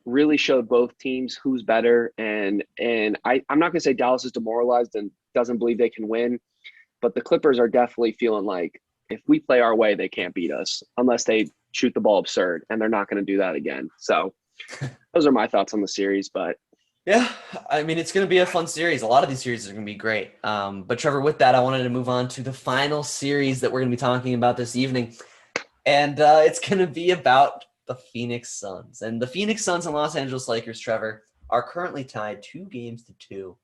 really showed both teams who's better. And I'm not going to say Dallas is demoralized and doesn't believe they can win, but the Clippers are definitely feeling like if we play our way, they can't beat us unless they shoot the ball absurd, and they're not going to do that again. So those are my thoughts on the series. But yeah, I mean, it's going to be a fun series. A lot of these series are going to be great. But Trevor, with that, I wanted to move on to the final series that we're going to be talking about this evening. And it's going to be about the Phoenix Suns. And the Phoenix Suns and Los Angeles Lakers, Trevor, are currently tied 2-2.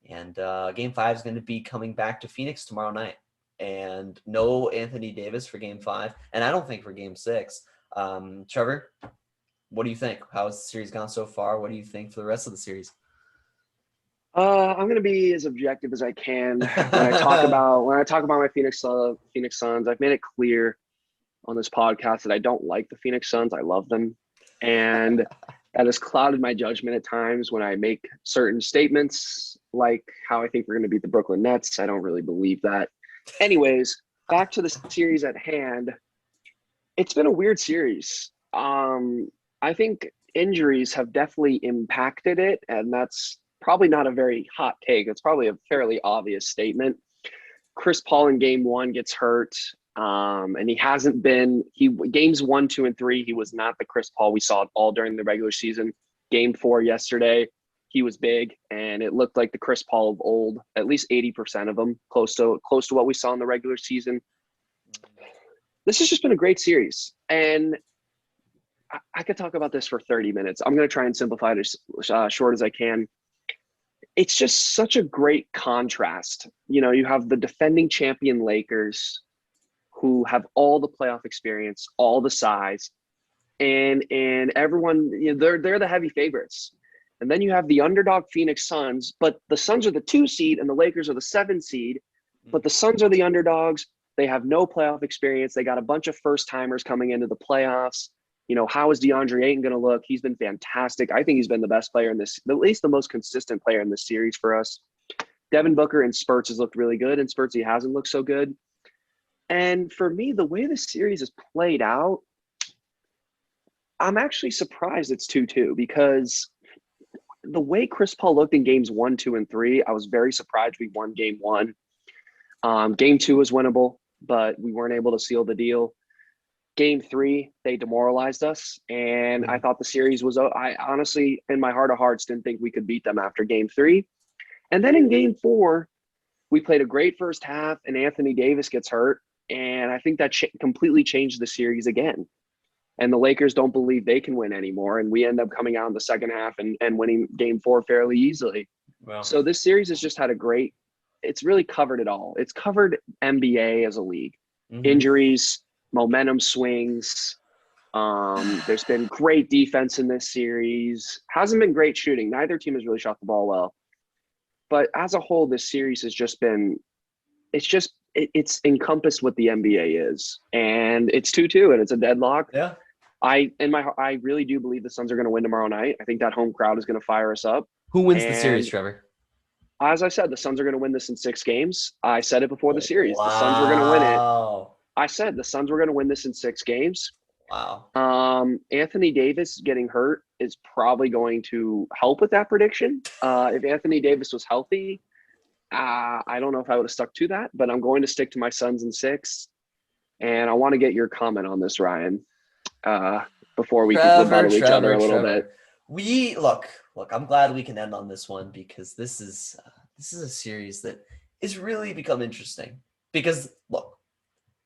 And Game 5 is going to be coming back to Phoenix tomorrow night. And no Anthony Davis for Game 5. And I don't think for Game 6. Trevor, what do you think? How has the series gone so far? What do you think for the rest of the series? I'm going to be as objective as I can when I talk about my Phoenix Suns. I've made it clear on this podcast that I don't like the Phoenix Suns. I love them. And that has clouded my judgment at times when I make certain statements like how I think we're going to beat the Brooklyn Nets. I don't really believe that. Anyways, back to the series at hand. It's been a weird series. I think injuries have definitely impacted it, and that's probably not a very hot take. It's probably a fairly obvious statement. Chris Paul in Game 1 gets hurt. And he hasn't been games 1, 2, and 3. He was not the Chris Paul we saw all during the regular season. Game 4 yesterday, he was big, and it looked like the Chris Paul of old. At least 80% of them, close to what we saw in the regular season. This has just been a great series, and I could talk about this for 30 minutes. I'm going to try and simplify it as short as I can. It's just such a great contrast. You know, you have the defending champion Lakers, who have all the playoff experience, all the size, and everyone, you know, they're the heavy favorites. And then you have the underdog Phoenix Suns, but the Suns are the 2 seed and the Lakers are the 7 seed, but the Suns are the underdogs. They have no playoff experience. They got a bunch of first timers coming into the playoffs. You know, how is DeAndre Ayton going to look? He's been fantastic. I think he's been the best player in this, at least the most consistent player in this series for us. Devin Booker in spurts has looked really good. In spurts, he hasn't looked so good. And for me, the way the series is played out, I'm actually surprised it's 2-2 because the way Chris Paul looked in games 1, 2, and 3, I was very surprised we won game 1. Game 2 was winnable, but we weren't able to seal the deal. Game 3, they demoralized us, and I thought the series was. I honestly, in my heart of hearts, didn't think we could beat them after game 3. And then in game 4, we played a great first half, and Anthony Davis gets hurt, and I think that completely changed the series again. And the Lakers don't believe they can win anymore, and we end up coming out in the second half and winning game 4 fairly easily. Wow. So this series has just had it's really covered it all. It's covered NBA as a league. Injuries, momentum swings. There's been great defense in this series. Hasn't been great shooting. Neither team has really shot the ball well. But as a whole, this series has just been – it's encompassed what the NBA is. And it's 2-2, and it's a deadlock. Yeah. I really do believe the Suns are going to win tomorrow night. I think that home crowd is going to fire us up. Who wins the series, Trevor? As I said, the Suns are going to win this in 6 games. I said it before the series. Wow. The Suns were going to win it. I said the Suns were going to win this in 6 games. Wow. Anthony Davis getting hurt is probably going to help with that prediction. If Anthony Davis was healthy, I don't know if I would have stuck to that, but I'm going to stick to my Suns in 6. And I want to get your comment on this, Ryan, before we can rebuttal each other a little bit. Look, I'm glad we can end on this one because this is a series that is really become interesting. Because look,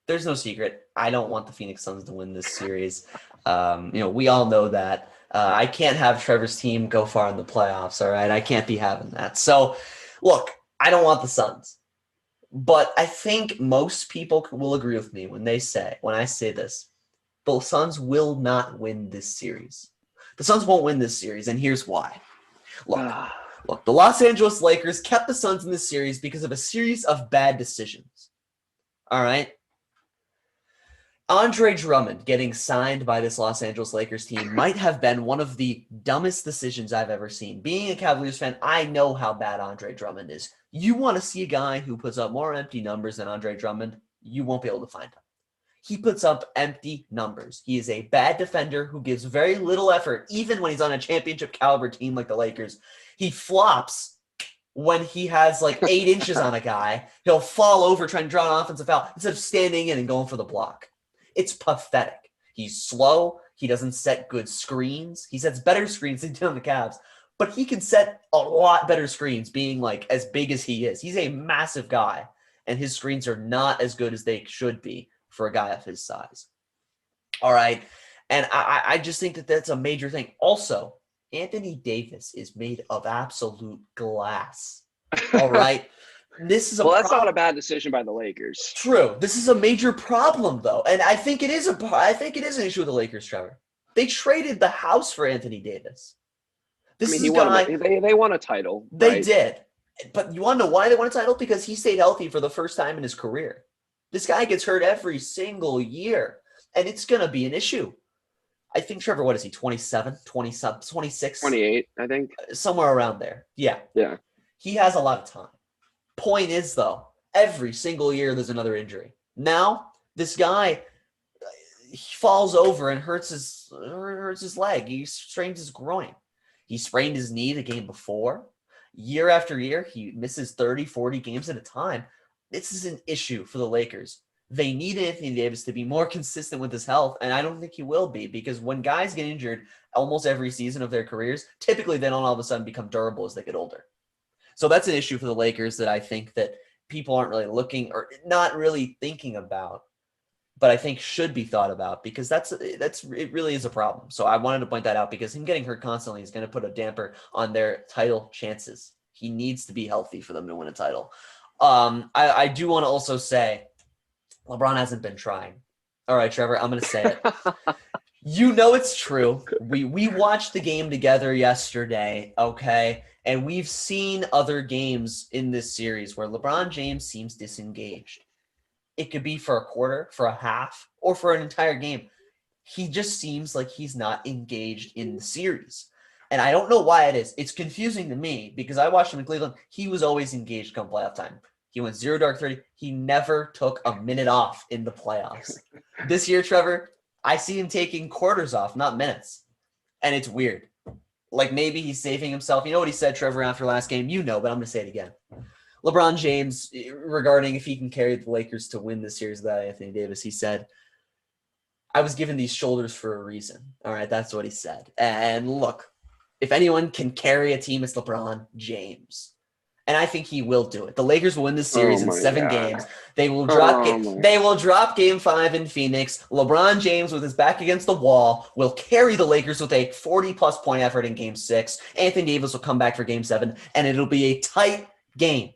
there's no secret. I don't want the Phoenix Suns to win this series. We all know that. I can't have Trevor's team go far in the playoffs, all right? I can't be having that. So, look, I don't want the Suns. But I think most people will agree with me when I say this, the Suns will not win this series. The Suns won't win this series, and here's why. Look, the Los Angeles Lakers kept the Suns in this series because of a series of bad decisions. All right? Andre Drummond getting signed by this Los Angeles Lakers team might have been one of the dumbest decisions I've ever seen. Being a Cavaliers fan, I know how bad Andre Drummond is. You want to see a guy who puts up more empty numbers than Andre Drummond, you won't be able to find him. He puts up empty numbers. He is a bad defender who gives very little effort, even when he's on a championship caliber team like the Lakers. He flops when he has like 8 inches on a guy. He'll fall over trying to draw an offensive foul instead of standing in and going for the block. It's pathetic. He's slow. He doesn't set good screens. He sets better screens than he did on the Cavs, but he can set a lot better screens being like as big as he is. He's a massive guy, and his screens are not as good as they should be for a guy of his size. All right. And I just think that that's a major thing. Also, Anthony Davis is made of absolute glass. All right. This is that's not a bad decision by the Lakers. True. This is a major problem, though, and I think it is an issue with the Lakers, Trevor. They traded the house for Anthony Davis. They won a title. They did, but you want to know why they won a title? Because he stayed healthy for the first time in his career. This guy gets hurt every single year, and it's going to be an issue. I think, Trevor, what is he, 27, 26? 28, I think. Somewhere around there. Yeah. Yeah. He has a lot of time. Point is, though, every single year there's another injury. Now, this guy, he falls over and hurts his leg. He strains his groin. He sprained his knee the game before. Year after year, he misses 30, 40 games at a time. This is an issue for the Lakers. They need Anthony Davis to be more consistent with his health, and I don't think he will be because when guys get injured almost every season of their careers, typically they don't all of a sudden become durable as they get older. So that's an issue for the Lakers that I think that people aren't really looking or not really thinking about, but I think should be thought about because it really is a problem. So I wanted to point that out because him getting hurt constantly is going to put a damper on their title chances. He needs to be healthy for them to win a title. I do want to also say LeBron hasn't been trying. All right, Trevor, I'm going to say it. You know it's true. We watched the game together yesterday, okay? And we've seen other games in this series where LeBron James seems disengaged. It could be for a quarter, for a half, or for an entire game. He just seems like he's not engaged in the series. And I don't know why it is. It's confusing to me because I watched him in Cleveland. He was always engaged come playoff time. He went 0 dark 30. He never took a minute off in the playoffs. This year, Trevor, I see him taking quarters off, not minutes. And it's weird. Like maybe he's saving himself. You know what he said, Trevor, after last game? You know, but I'm going to say it again. LeBron James, regarding if he can carry the Lakers to win this series without Anthony Davis, he said, I was given these shoulders for a reason. All right, that's what he said. And look, if anyone can carry a team, it's LeBron James. And I think he will do it. The Lakers will win this series in 7 games. They will drop game 5 in Phoenix. LeBron James, with his back against the wall, will carry the Lakers with a 40-plus point effort in game 6. Anthony Davis will come back for game 7, and it'll be a tight game.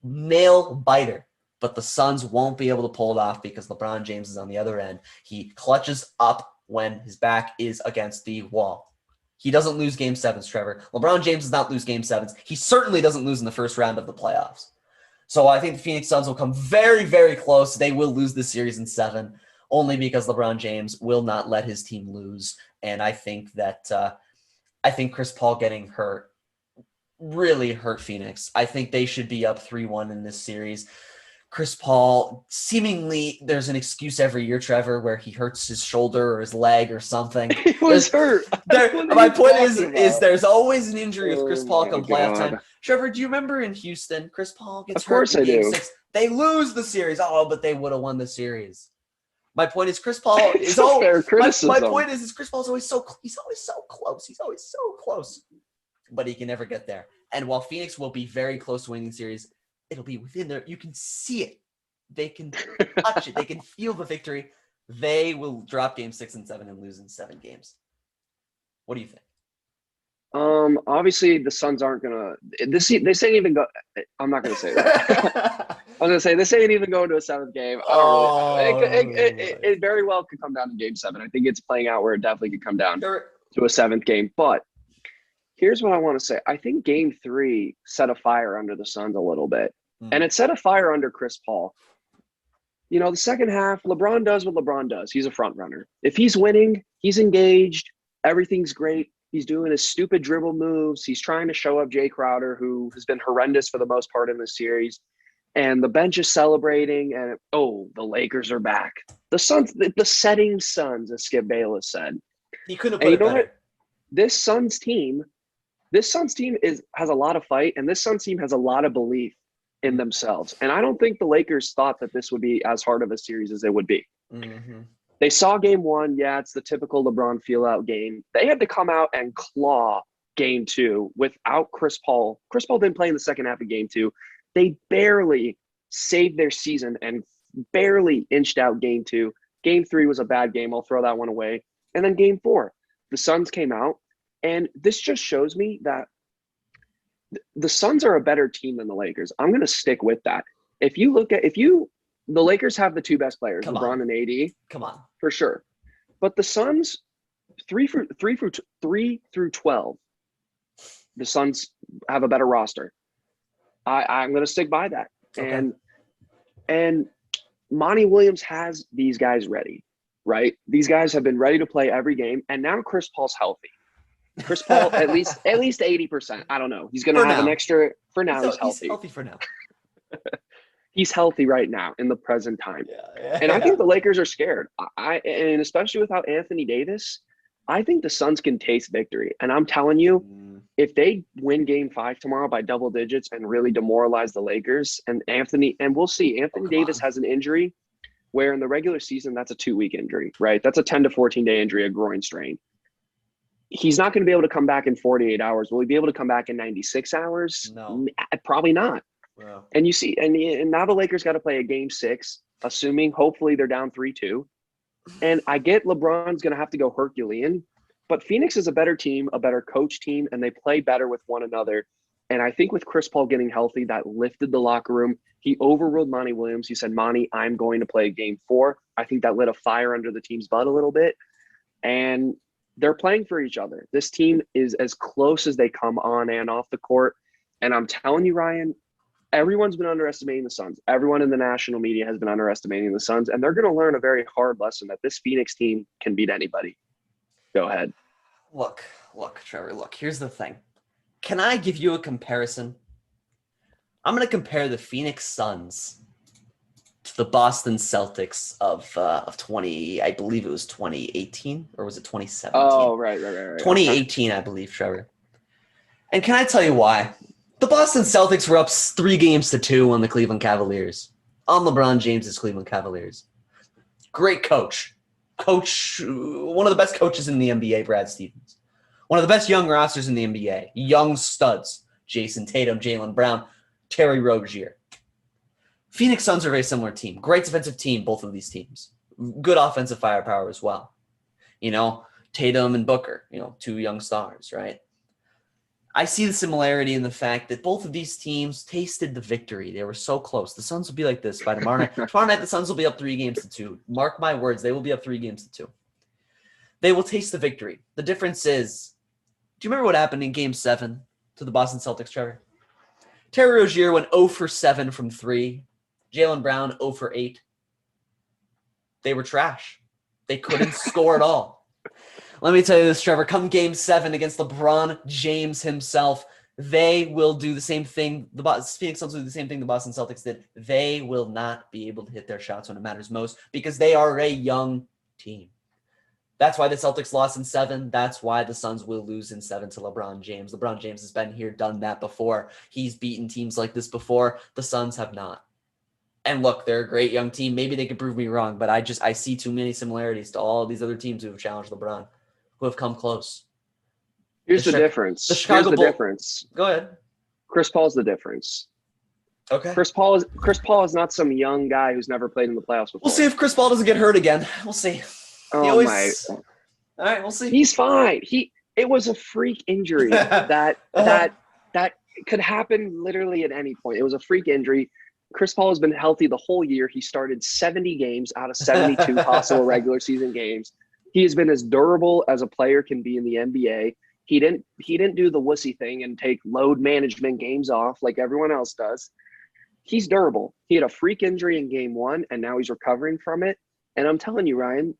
Nail biter. But the Suns won't be able to pull it off because LeBron James is on the other end. He clutches up when his back is against the wall. He doesn't lose game 7s, Trevor. LeBron James does not lose game 7s. He certainly doesn't lose in the first round of the playoffs. So I think the Phoenix Suns will come very, very close. They will lose this series in 7, only because LeBron James will not let his team lose. And I think that Chris Paul getting hurt really hurt Phoenix. I think they should be up 3-1 in this series. Chris Paul, seemingly there's an excuse every year, Trevor, where he hurts his shoulder or his leg or something. He was hurt. My point is there's always an injury with Chris Paul come playoff time. Trevor, do you remember in Houston, Chris Paul gets hurt in game 6? They lose the series. Oh, but they would have won the series. My point is Chris Paul is fair criticism. My point is Chris Paul is always so close. He's always so close. But he can never get there. And while Phoenix will be very close to winning the series, it'll be within there. You can see it. They can touch it. They can feel the victory. They will drop game 6 and 7 and lose in 7 games. What do you think? Obviously the Suns aren't gonna. This ain't even go. I'm not gonna say that. I'm gonna say this ain't even going to a 7th game. It very well could come down to game 7. I think it's playing out where it definitely could come down to a 7th game. But here's what I want to say. I think game 3 set a fire under the Suns a little bit. And it set a fire under Chris Paul. You know, the second half, LeBron does what LeBron does. He's a front runner. If he's winning, he's engaged. Everything's great. He's doing his stupid dribble moves. He's trying to show up Jay Crowder, who has been horrendous for the most part in this series. And the bench is celebrating. And, the Lakers are back. The Suns, the setting Suns, as Skip Bayless said. He couldn't have put it better. What? This Suns team has a lot of fight, and this Suns team has a lot of belief in themselves. And I don't think the Lakers thought that this would be as hard of a series as it would be. Mm-hmm. They saw game 1. Yeah, it's the typical LeBron feel-out game. They had to come out and claw game 2 without Chris Paul. Chris Paul didn't play in the second half of game 2. They barely saved their season and barely inched out game 2. Game 3 was a bad game. I'll throw that one away. And then game 4, the Suns came out. And this just shows me that the Suns are a better team than the Lakers. I'm going to stick with that. The Lakers have the 2 best players, LeBron and AD. Come on. For sure. But the Suns, 3 through 12, the Suns have a better roster. I'm going to stick by that. Okay. And Monty Williams has these guys ready, right? These guys have been ready to play every game. And now Chris Paul's healthy. Chris Paul, at least 80%. I don't know. He's going to have an extra. For now, he's healthy. He's healthy for now. He's healthy right now in the present time. Yeah. And I think the Lakers are scared. And especially without Anthony Davis, I think the Suns can taste victory. And I'm telling you, if they win game 5 tomorrow by double digits and really demoralize the Lakers, and we'll see, Anthony Davis has an injury where in the regular season, that's a 2-week injury, right? That's a 10 to 14-day injury, a groin strain. He's not going to be able to come back in 48 hours. Will he be able to come back in 96 hours? No. Probably not. Wow. And you see, and now the Lakers got to play a game 6, assuming hopefully they're down 3-2. And I get LeBron's going to have to go Herculean, but Phoenix is a better team, a better coach team, and they play better with one another. And I think with Chris Paul getting healthy, that lifted the locker room. He overruled Monty Williams. He said, Monty, I'm going to play game 4. I think that lit a fire under the team's butt a little bit. And they're playing for each other. This team is as close as they come on and off the court. And I'm telling you, Ryan, everyone's been underestimating the Suns. Everyone in the national media has been underestimating the Suns. And they're going to learn a very hard lesson that this Phoenix team can beat anybody. Go ahead. Look, Look, Trevor, here's the thing. Can I give you a comparison? I'm going to compare the Phoenix Suns to the Boston Celtics of 20, I believe it was 2018, or was it 2017? Oh, right. 2018, I believe, Trevor. And can I tell you why? The Boston Celtics were up 3-2 on the Cleveland Cavaliers, on LeBron James's Cleveland Cavaliers. Great coach. One of the best coaches in the NBA, Brad Stevens. One of the best young rosters in the NBA. Young studs. Jason Tatum, Jaylen Brown, Terry Rozier. Phoenix Suns are a very similar team. Great defensive team, both of these teams. Good offensive firepower as well. Tatum and Booker, two young stars, right? I see the similarity in the fact that both of these teams tasted the victory. They were so close. The Suns will be like this by tomorrow night. Tomorrow night, the Suns will be up 3-2. Mark my words, they will be up 3-2. They will taste the victory. The difference is, do you remember what happened in Game 7 to the Boston Celtics, Trevor? Terry Rozier went 0 for 7 from 3. Jaylen Brown 0 for 8. They were trash. They couldn't score at all. Let me tell you this, Trevor. Come Game 7 against LeBron James himself, they will do the same thing. The Phoenix Suns will do the same thing the Boston Celtics did. They will not be able to hit their shots when it matters most because they are a young team. That's why the Celtics lost in 7. That's why the Suns will lose in 7 to LeBron James. LeBron James has been here, done that before. He's beaten teams like this before. The Suns have not. And look, they're a great young team. Maybe they could prove me wrong, but I see too many similarities to all these other teams who have challenged LeBron, who have come close. Here's the difference. Here's the difference. Go ahead. Chris Paul's the difference. Okay. Chris Paul is not some young guy who's never played in the playoffs before. We'll see if Chris Paul doesn't get hurt again. We'll see. Oh my! All right, we'll see. He's fine. It was a freak injury that could happen literally at any point. It was a freak injury. Chris Paul has been healthy the whole year. He started 70 games out of 72 possible regular season games. He has been as durable as a player can be in the NBA. He didn't do the wussy thing and take load management games off like everyone else does. He's durable. He had a freak injury in Game 1, and now he's recovering from it. And I'm telling you, Ryan,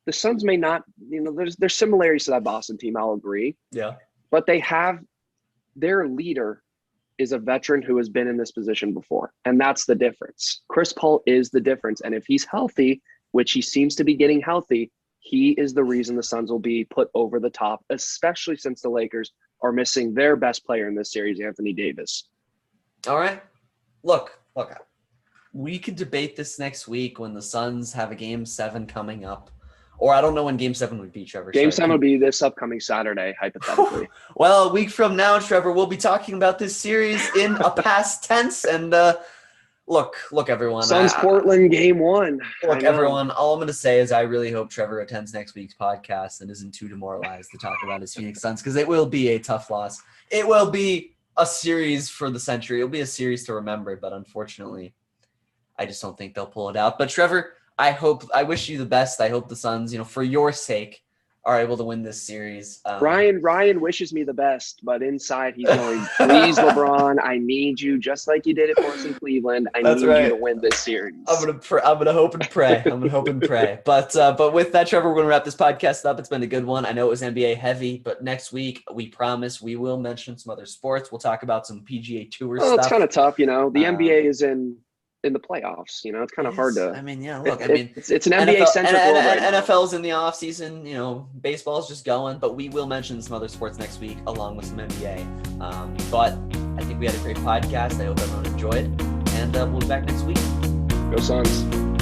the Suns may not, there's similarities to that Boston team, I'll agree. Yeah. But they have their leader is a veteran who has been in this position before. And that's the difference. Chris Paul is the difference. And if he's healthy, which he seems to be getting healthy, he is the reason the Suns will be put over the top, especially since the Lakers are missing their best player in this series, Anthony Davis. All right. Look, we could debate this next week when the Suns have a Game 7 coming up. Or I don't know when Game 7 would be, Trevor. Game 7 will be this upcoming Saturday, hypothetically. Well, a week from now, Trevor, we'll be talking about this series in a past tense. And look, everyone. Suns Portland Game 1. Look, everyone, all I'm going to say is I really hope Trevor attends next week's podcast and isn't too demoralized to talk about his Phoenix Suns because it will be a tough loss. It will be a series for the century. It'll be a series to remember, but unfortunately, I just don't think they'll pull it out. But Trevor, I wish you the best. I hope the Suns, for your sake, are able to win this series. Ryan wishes me the best, but inside he's going, please, LeBron, I need you just like you did it for us in Cleveland. I need you to win this series. I'm gonna hope and pray. But with that, Trevor, we're gonna wrap this podcast up. It's been a good one. I know it was NBA heavy, but next week we promise we will mention some other sports. We'll talk about some PGA Tour stuff. It's kind of tough, the NBA is in the playoffs, it's kind of hard to. It's an NBA centric world right now. NFL's in the off season. Baseball's just going, but we will mention some other sports next week along with some NBA. But I think we had a great podcast. I hope everyone enjoyed, and we'll be back next week. Go Suns.